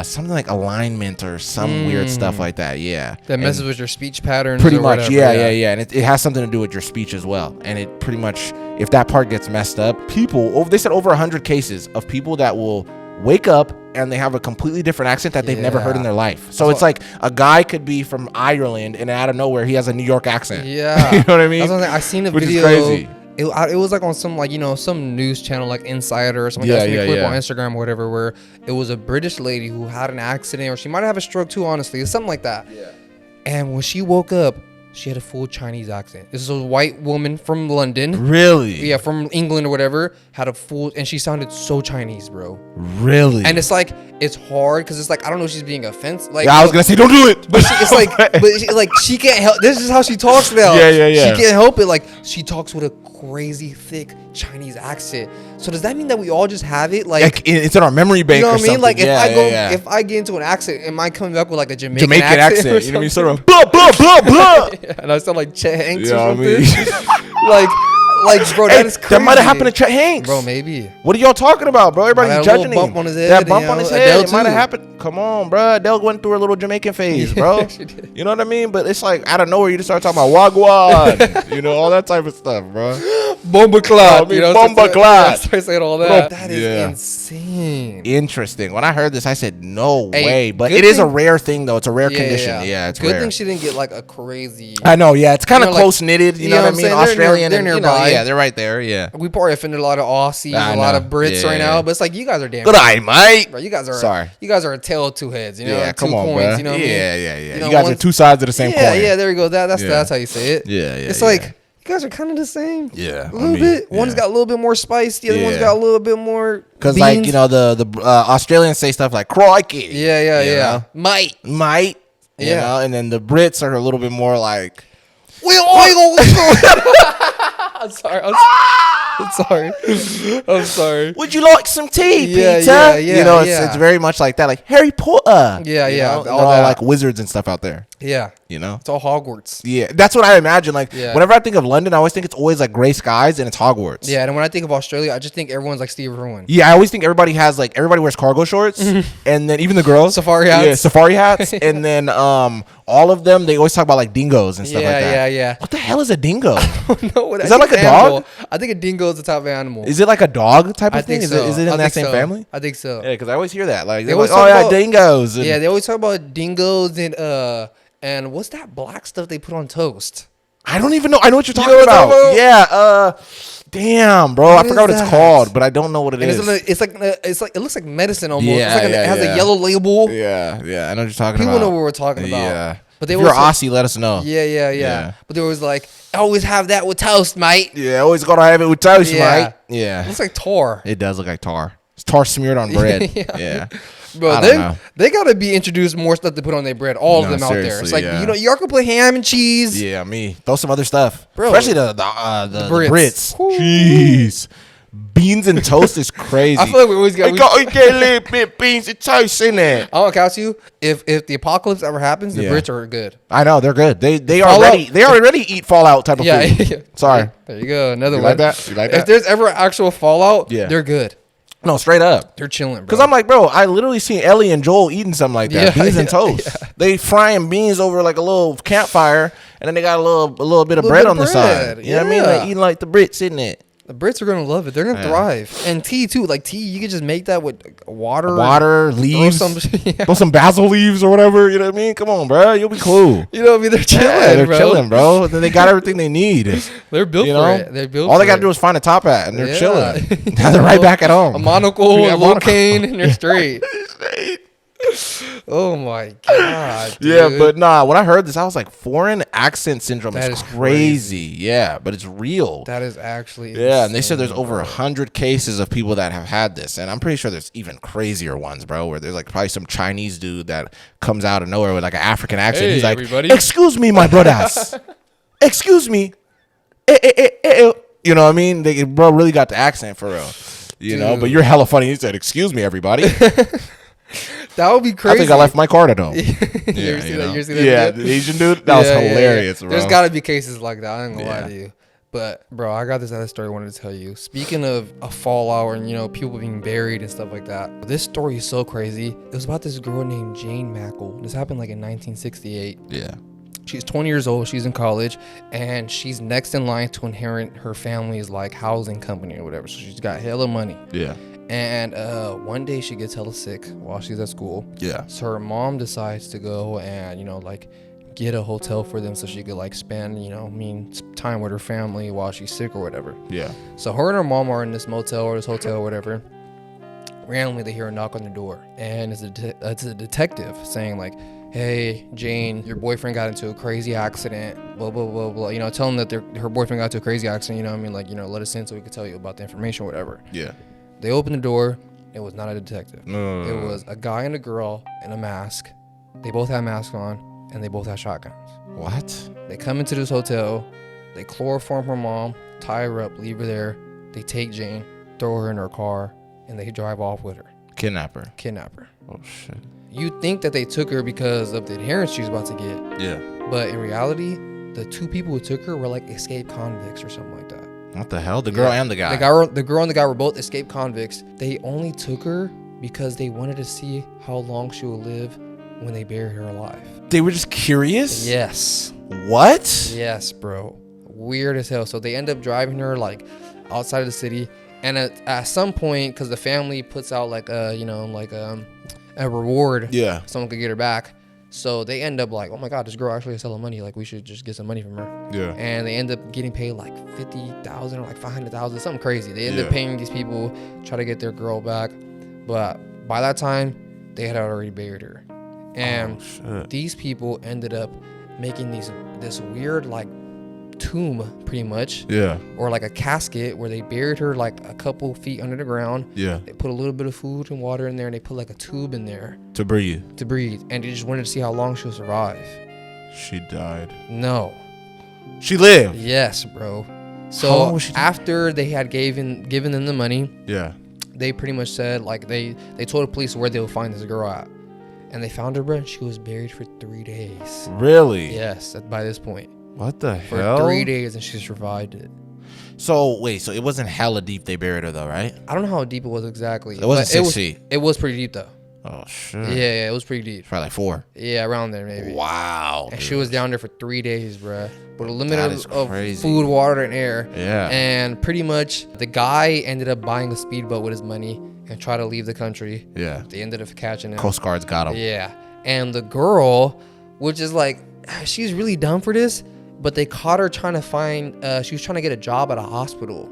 something like alignment or some weird stuff like that. That messes with your speech patterns. Pretty much. Whatever, and it has something to do with your speech as well. And it pretty much, if that part gets messed up, they said over 100 cases of people that will wake up and they have a completely different accent that they've never heard in their life. So it's like a guy could be from Ireland and out of nowhere he has a New York accent. You know what I mean? I seen a video. Which is crazy. It was like on some, like, you know, some news channel like Insider or something. Clip on Instagram or whatever, where it was a British lady who had an accident, or she might have a stroke too, honestly. It's something like that. And when she woke up, she had a full Chinese accent. This is a white woman from London. Really? Yeah, from England or whatever. Had a full, and she sounded so Chinese, bro. Really? And it's like, it's hard because it's like, I don't know if she's being offensive. Like, I was gonna say, don't do it. But it's like, she can't help. This is how she talks now. She can't help it. Like, she talks with a crazy thick Chinese accent. So does that mean that we all just have it? Like it's in our memory bank. You know what I mean? Like if I get into an accent, am I coming back with like a Jamaican accent? You know what I mean? Sort of blah blah blah blah. And I sound like Chet Hanks or something. Like, bro, that is crazy. That might have happened to Chet Hanks. Bro, maybe. What are y'all talking about, bro? Everybody's judging him. Bump on his head. That bump on his head. It might have happened. Come on, bro. Adele went through a little Jamaican phase, bro. You know what I mean? But it's like out of nowhere, you just start talking about wagwan. You know, all that type of stuff, bro. Bomba clot. Bomba clot. Start saying all that. That is insane. Interesting. When I heard this, I said, no way. But it is a rare thing, though. It's a rare condition. Yeah, it's good rare. Thing she didn't get like a crazy. I know. Yeah, it's kind of close knitted. You know what I mean? Australian. They're nearby. Yeah, they're right there. Yeah. We probably offended a lot of Aussies, a lot of Brits right now. But it's like you guys are damn. Good eye, mate. Bro, you guys are. Sorry. You guys are a tail of two heads. You know, yeah, 2 come on, coins. bro. You know what I mean? Yeah. You guys are two sides of the same coin. Yeah. There we go. That's how you say it. Yeah. It's like. You guys are kind of the same. Yeah. A little bit. One's got a little bit more spice. The other one's got a little bit more. Because, like, you know, the Australians say stuff like crikey. Yeah. Mate. You know, and then the Brits are a little bit more like. I'm sorry. Would you like some tea, Peter? Yeah. You know, it's very much like that. Like Harry Potter. Yeah. All like wizards and stuff out there. Yeah. You know? It's all Hogwarts. Yeah. That's what I imagine. Like, whenever I think of London, I always think it's always like gray skies and it's Hogwarts. Yeah. And when I think of Australia, I just think everyone's like Steve Irwin. Yeah. I always think everybody wears cargo shorts. And then even the girls. Safari hats. Yeah. Safari hats. And then all of them, they always talk about like dingoes and stuff like that. Yeah. What the hell is a dingo? I don't know. Is that like a dog? I think a dingo is the type of animal. Is it like a dog type of thing? Think so. Is it in that same family? I think so. Yeah, because I always hear that. Like, they always talk about dingoes. Yeah, they always talk about dingoes and what's that black stuff they put on toast? I don't even know. I know what you're talking about. Yeah. Damn, bro. I forgot what it's called, but I don't know what it is. It's like it looks like medicine almost. Yeah, it has a yellow label. Yeah. I know what you're talking People about. know what we're talking about. Yeah. But if you're Aussie, let us know. Yeah. But they always like, always have that with toast, mate. Yeah, always gotta have it with toast, mate. Yeah. It looks like tar. It does look like tar. It's tar smeared on bread. Yeah. Bro, they gotta be introduced more stuff to put on their bread. All of them out there. It's like y'all can put ham and cheese. Yeah, me. Throw some other stuff, bro. Especially the Brits. Jeez, beans and toast is crazy. I feel like we always got to get a little bit beans and toast in there. I'll count you. If the apocalypse ever happens, the Brits are good. I know they're good. They already eat Fallout type of food. Sorry. There you go. Another one. Like that? You like that? If there's ever actual Fallout, they're good. No, straight up. They're chilling, bro. Because I'm like, bro, I literally seen Ellie and Joel eating something like that. Beans and toast. Yeah. They frying beans over like a little campfire, and then they got a little bit of bread on the side. You know what I mean? Like eating like the Brits, isn't it? The Brits are gonna love it. They're gonna thrive. And tea too. Like tea, you can just make that with water, leaves, throw some basil leaves or whatever. You know what I mean? Come on, bro, you'll be cool. You know what I mean? They're chilling. They're chilling, bro. Then they got everything they need. They're built for it. They're built. All they gotta do is find a top hat, and they're chilling. Now they're right back at home. A monocle, a little cane, and they're straight. Oh my god, dude. Yeah, but nah, when I heard this, I was like, foreign accent syndrome is crazy. Yeah, but it's real. That is actually insane, and they said there's over 100 cases of people that have had this, and I'm pretty sure there's even crazier ones, bro, where there's like probably some Chinese dude that comes out of nowhere with like an African accent. Hey, he's like, everybody. "Excuse me, my brothers. Excuse me." You know what I mean? Bro really got the accent for real. You know, but you're hella funny. He said, "Excuse me, everybody." That would be crazy. I think I left my card at home. You ever see that? Yeah, the Asian dude. That was hilarious, bro. There's got to be cases like that. I ain't gonna lie to you. But bro, I got this other story I wanted to tell you. Speaking of a fallout and people being buried and stuff like that, this story is so crazy. It was about this girl named Jane Mackle. This happened like in 1968. Yeah. She's 20 years old. She's in college, and she's next in line to inherit her family's like housing company or whatever. So she's got hella money. Yeah. And one day she gets hella sick while she's at school. Yeah. So her mom decides to go and, get a hotel for them so she could spend, time with her family while she's sick or whatever. Yeah. So her and her mom are in this motel or this hotel or whatever. Randomly they hear a knock on the door, and it's a detective saying "Hey, Jane, your boyfriend got into a crazy accident, blah, blah, blah, blah." Tell them that her boyfriend got into a crazy accident, let us in so we can tell you about the information or whatever. Yeah. They opened the door. It was not a detective. It was a guy and a girl in a mask. They both had masks on, and they both had shotguns. What? They come into this hotel. They chloroform her mom, tie her up, leave her there. They take Jane, throw her in her car, and they drive off with her. Kidnap her. Oh, shit. You'd think that they took her because of the adherence she was about to get. Yeah. But in reality, the two people who took her were escaped convicts or something like that. What the hell? The girl and the guy. The girl and the guy were both escaped convicts. They only took her because they wanted to see how long she would live when they buried her alive. They were just curious? Yes. What? Yes, bro. weird as hell. So they end up driving her like outside of the city, and at some point, because the family puts out like a reward, someone could get her back. So they end up like, oh my god, this girl actually has hella money. Like we should just get some money from her. Yeah. And they end up getting paid like 50,000 or like 500,000, something crazy. They end up paying these people, try to get their girl back, but by that time they had already buried her. And these people ended up making this weird like tomb, pretty much, or like a casket where they buried her like a couple feet under the ground. They put a little bit of food and water in there, and they put like a tube in there to breathe, and they just wanted to see how long she'll survive. She died. No, she lived. Yes, bro. So after they had given them the money, they pretty much said like they told the police where they would find this girl at, and they found her, bro, and she was buried for 3 days. Really? Yes, by this point. What the hell? For 3 days, and she survived it. So wait, so it wasn't hella deep they buried her though, right? I don't know how deep it was exactly. It wasn't 6 feet. It was pretty deep though. Oh shit. Yeah, it was pretty deep. Probably like 4. Yeah, around there maybe. Wow. And she was down there for 3 days, bruh. With a limit of food, water, and air. Yeah. And pretty much the guy ended up buying a speedboat with his money and tried to leave the country. Yeah. They ended up catching him. Coast Guards got him. Yeah. And the girl, which is like, she's really dumb for this, but they caught her trying to find, she was trying to get a job at a hospital.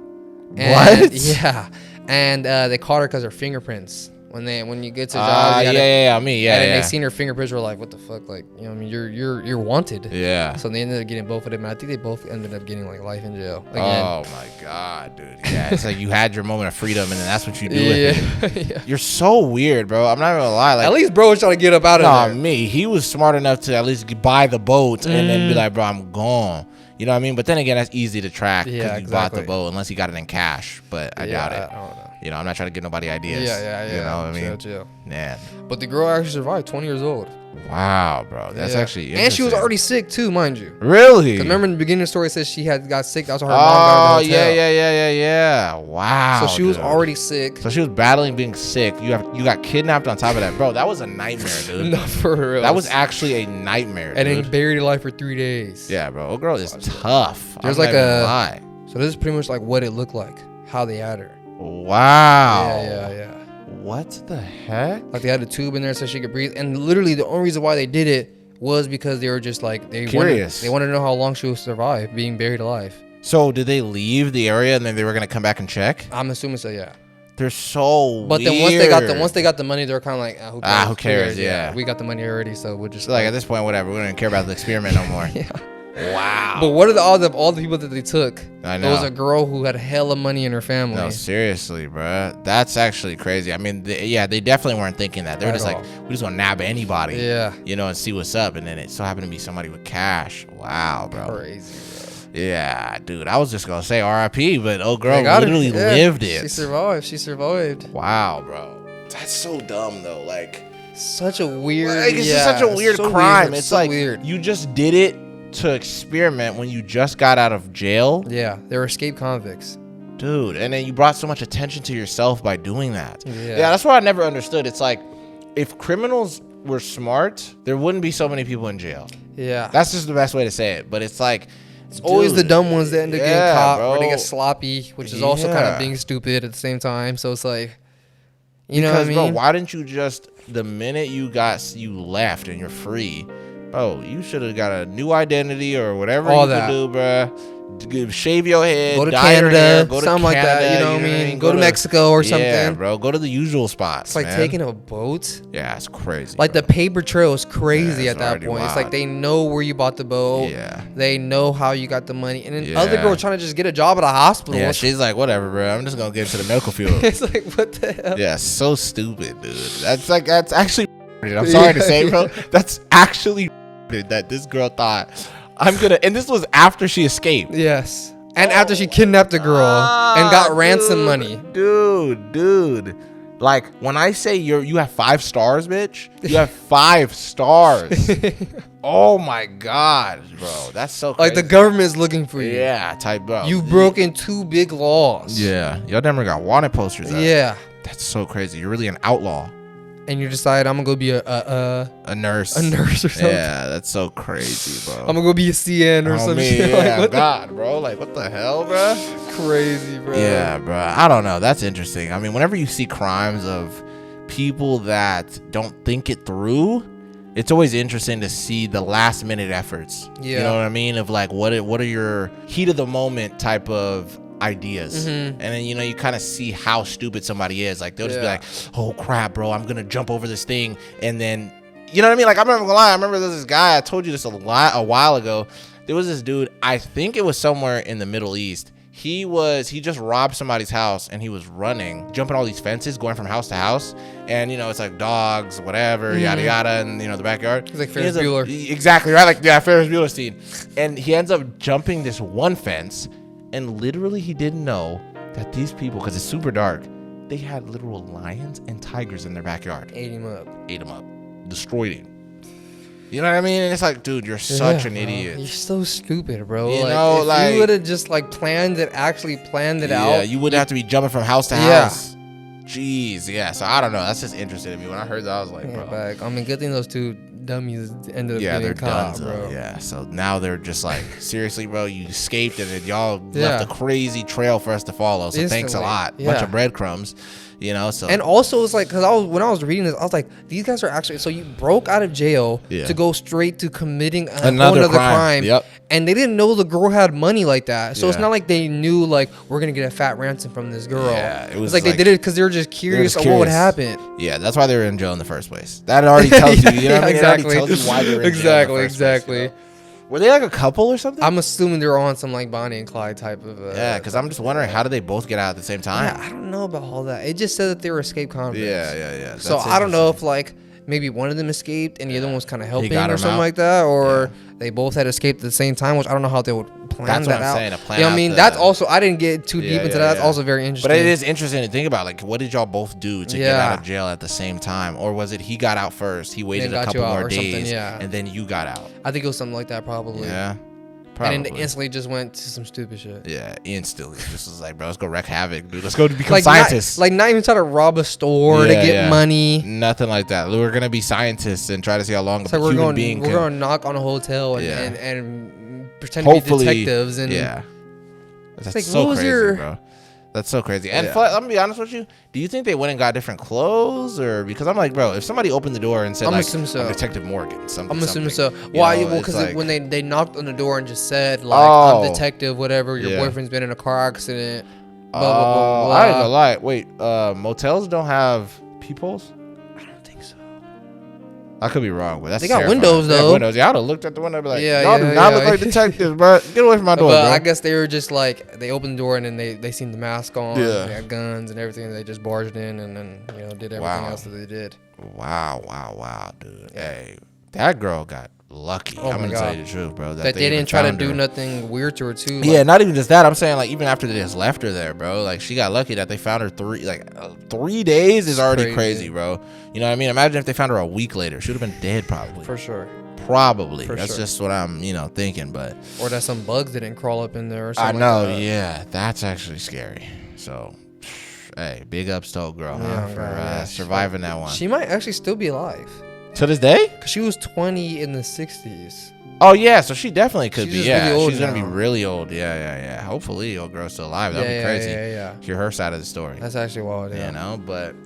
And, what? Yeah. And they caught her because her fingerprints. When you get to a job, and they seen her fingerprints, were like, what the fuck, like, you know, I mean, you're wanted. Yeah. So they ended up getting both of them. And I think they both ended up getting like life in jail. Again. Oh my god, dude. Yeah, it's like you had your moment of freedom, and then that's what you do with it. Yeah. You're so weird, bro. I'm not gonna lie. Like, at least bro was trying to get up out of there. Me. He was smart enough to at least buy the boat and then be like, bro, I'm gone. You know what I mean? But then again, that's easy to track because you bought the boat, unless you got it in cash. But I doubt it. I don't know. You know, I'm not trying to give nobody ideas. Yeah. You know what I mean? Chill. Man. But the girl actually survived, 20 years old. Wow, bro. That's actually interesting. And she was already sick too, mind you. Really? Because remember in the beginning of the story, it says she got sick. That's why her mom got her in the hotel. Yeah. Wow. So she was already sick. So she was battling being sick. You got kidnapped on top of that. Bro, that was a nightmare, dude. No, for real. That was actually a nightmare, and then buried alive for 3 days. Yeah, bro. Old girl is tough. There's like a lie. So this is pretty much like what it looked like, how they had her. Wow. Yeah. What the heck? Like they had a tube in there so she could breathe, and literally the only reason why they did it was because they were just like curious. They wanted to know how long she would survive being buried alive. So did they leave the area and then they were gonna come back and check? I'm assuming so. Yeah. They're so But weird. then once they got the money, they were kind of like, who cares? Yeah. We got the money already, so we'll just like at this point, whatever. We don't even care about the experiment no more. Yeah. Wow. But what are the odds of all the people that they took? I know. It was a girl who had hella money in her family. No, seriously, bro. That's actually crazy. I mean, they definitely weren't thinking that. They were just like, we just want to nab anybody. Yeah. You know, and see what's up. And then it so happened to be somebody with cash. Wow, bro. Crazy, bro. Yeah, dude. I was just going to say RIP, but old girl literally lived it. She survived. Wow, bro. That's so dumb, though. Like, such a weird. Like, it's just such a weird crime. It's like, weird. You just did it to experiment when you just got out of jail. Yeah, they were escaped convicts, dude, and then you brought so much attention to yourself by doing that. Yeah, that's what I never understood. It's like, if criminals were smart, there wouldn't be so many people in jail. Yeah, that's just the best way to say it. But it's like, it's always the dumb ones that end up getting caught, or they get sloppy, which is also kind of being stupid at the same time. So it's like, you know what I mean? Bro, why didn't you just, the minute you left and you're free, bro, you should have got a new identity or whatever you could do, bro. Shave your head, go to dye Canada, your hair, go something to Canada, like that. You know what I mean? Go to Mexico or something. Yeah, bro. Go to the usual spots. It's like taking a boat. Yeah, it's crazy. Like the paper trail is crazy at that point. Wild. It's like they know where you bought the boat. Yeah. They know how you got the money. And then other girl trying to just get a job at a hospital. Yeah, she's like, whatever, bro. I'm just gonna get into the medical field. It's like, what the hell? Yeah, so stupid, dude. That's actually. I'm sorry to say, bro. That's actually that this girl thought and this was after she escaped. Yes. And after she kidnapped the girl and got ransom money. Dude. Like, when I say you have 5 stars, bitch, you have 5 stars. Oh my god, bro. That's so crazy. Like, the government is looking for you. Yeah, type, bro. You've broken 2 big laws. Yeah. Y'all never got wanted posters out. Yeah. That's so crazy. You're really an outlaw. and you decide I'm gonna go be a nurse or something. Yeah, that's so crazy, bro. I'm gonna go be a CN or some shit. Yeah, like, God, bro. Like, what the hell, bro? Crazy, bro. Yeah, bro. I don't know. That's interesting. I mean, whenever you see crimes of people that don't think it through, it's always interesting to see the last minute efforts. Yeah. You know what I mean? Of like, what are your heat of the moment type of ideas? And then, you know, you kind of see how stupid somebody is. Like, they'll just be like, oh crap, bro, I'm gonna jump over this thing. And then, you know what I mean? Like, I'm not gonna lie, I remember there's this guy, I told you this a while ago. There was this dude, I think it was somewhere in the Middle East. He just robbed somebody's house, and he was running, jumping all these fences, going from house to house. And, you know, it's like dogs, whatever, yada, yada, and, you know, the backyard. He's like Ferris Bueller. Exactly, right? Like, yeah, Ferris Bueller scene. And he ends up jumping this one fence, and literally he didn't know that these people, because it's super dark, they had literal lions and tigers in their backyard. Ate him up. Destroyed him. You know what I mean? And it's like, dude, you're such an idiot. You're so stupid, bro. You know, if you would have just like actually planned it out. Yeah, you wouldn't have to be jumping from house to house. Jeez, yeah. So I don't know. That's just interesting to me. When I heard that, I was like, bro. Back. I mean, good thing those two dummies ended up getting caught, bro. Yeah. So now they're just like, seriously, bro, you escaped and y'all left a crazy trail for us to follow. So thanks a lot. Bunch of breadcrumbs. You know, so and also it's like, because when I was reading this, I was like, these guys are actually, so you broke out of jail to go straight to committing another crime. Yep. And they didn't know the girl had money like that, so it's not like they knew like we're gonna get a fat ransom from this girl. Yeah, it was like they did it because they were just curious of what would happen. Yeah, that's why they were in jail in the first place. That already tells you, you know what I mean? Exactly. It already tells you why they were in jail in the first place, you know? Were they like a couple or something? I'm assuming they're on some like Bonnie and Clyde type of. Yeah, because I'm just wondering, how did they both get out at the same time? Yeah, I don't know about all that. It just said that they were escape convicts. Yeah. So I don't know if like maybe one of them escaped and the other one was kind of helping or something like that, or they both had escaped at the same time, which I don't know how they would plan that out. Saying, to plan you know what I mean? That's also, I didn't get too deep into that. That's also very interesting. But it is interesting to think about, like, what did y'all both do to get out of jail at the same time? Or was it he got out first, he waited a couple more days, and then you got out? I think it was something like that, probably. Yeah. Probably. And then instantly just went to some stupid shit. Yeah, instantly. Just was like, bro, let's go wreak havoc, dude. Let's go become scientists. Not even try to rob a store to get money. Nothing like that. We're going to be scientists and try to see how long a human being can. We're going to knock on a hotel and pretend to be detectives. And that's like, so crazy, bro. That's so crazy. And let me be honest with you. Do you think they went and got different clothes, or because I'm like, bro, if somebody opened the door and said, like, I'm Detective Morgan, something, I'm assuming so. Why? Well, because like, when they knocked on the door and just said, like, I'm detective, whatever. Your boyfriend's been in a car accident. Blah blah blah blah. I ain't gonna lie. Wait, motels don't have peepholes? I could be wrong, but that's they got windows though. Windows. Yeah, I would have looked at the window and be like, y'all do not look like detectives, bro. Get away from my door, but bro. I guess they were just like, they opened the door and then they seen the mask on. Yeah. They had guns and everything. They just barged in and then did everything else that they did. Wow, dude. Yeah. Hey, that girl got lucky. I'm gonna tell you the truth, bro. That they didn't try to do nothing weird to her too. Yeah, not even just that. I'm saying, like, even after they just left her there, bro. Like, she got lucky that they found her 3 days is already crazy, bro. You know what I mean? Imagine if they found her a week later. She would have been dead probably. For sure. Probably. That's just what I'm, thinking. But or that some bugs didn't crawl up in there or something. I know. Like that. Yeah, that's actually scary. So, hey, big ups to old girl for surviving that one. She might actually still be alive. To this day? Because she was 20 in the 60s. Oh, yeah. So she definitely could be. Yeah, really she's going to be really old. Yeah. Hopefully, old girl's still alive. That'd be crazy. Yeah. Hear her side of the story. That's actually wild, But,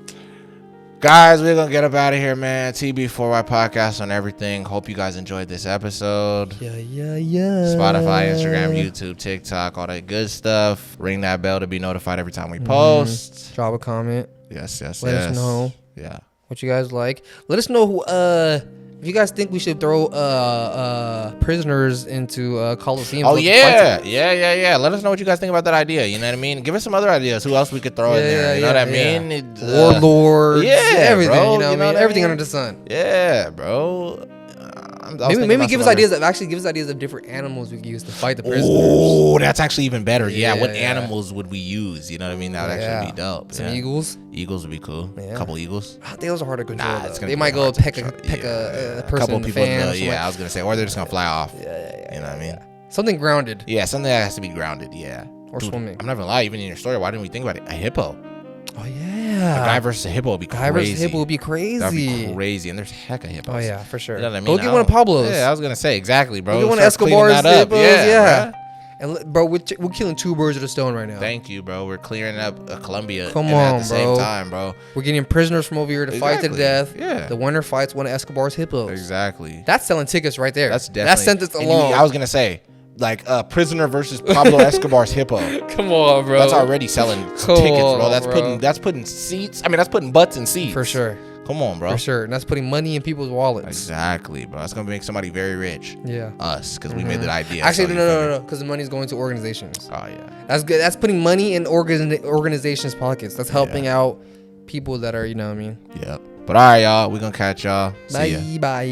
guys, we're going to get up out of here, man. TB4Y Podcast on everything. Hope you guys enjoyed this episode. Yeah. Spotify, Instagram, YouTube, TikTok, all that good stuff. Ring that bell to be notified every time we post. Drop a comment. Yes. Let us know. Yeah. What you guys like. Let us know who if you guys think we should throw prisoners into Colosseum. Oh yeah. Let us know what you guys think about that idea. You know what I mean? Give us some other ideas. Who else we could throw in there? You know what I mean? Warlords. Everything. Bro, you know what I mean? Everything under the sun. Yeah, bro. Maybe give us ideas of different animals we could use to fight the prisoners. Oh, that's actually even better. Yeah, what animals would we use? You know what I mean? That would actually be dope. Some eagles. Eagles would be cool. A couple eagles. Those are hard to control. They might go peck a person. A couple people. I was gonna say, or they're just gonna fly off. Yeah. You know what I mean? Something grounded. Yeah, something that has to be grounded. Yeah. Or swimming. I'm not gonna lie. Even in your story, why didn't we think about it? A hippo. Oh yeah. A guy versus a hippo would be crazy. Guy versus hippo would be crazy. That'd be crazy. And there's hecka hippos. Oh yeah, for sure. You know what I mean? Go get one of Pablo's. Yeah, I was gonna say exactly, bro. Go get one of Escobar's hippos. Yeah. Bro. And bro, we're killing 2 birds with a stone right now. Thank you, bro. We're clearing up Colombia. Come and on, at the same time, bro. We're getting prisoners from over here to fight to the death. Yeah. The winner fights one of Escobar's hippos. Exactly. That's selling tickets right there. That's definitely. That sentence alone. I was gonna say, like, prisoner versus Pablo Escobar's hippo. Come on, bro. That's already selling tickets, bro. That's putting seats. I mean, that's putting butts in seats. For sure. Come on, bro. For sure. And that's putting money in people's wallets. Exactly, bro. That's gonna make somebody very rich. Yeah. Us, because we made that idea. Actually, no. Because the money's going to organizations. Oh yeah. That's good. That's putting money in organizations' pockets. That's helping out people that are, you know what I mean? Yep. But all right, y'all. We're gonna catch y'all. See ya. Bye.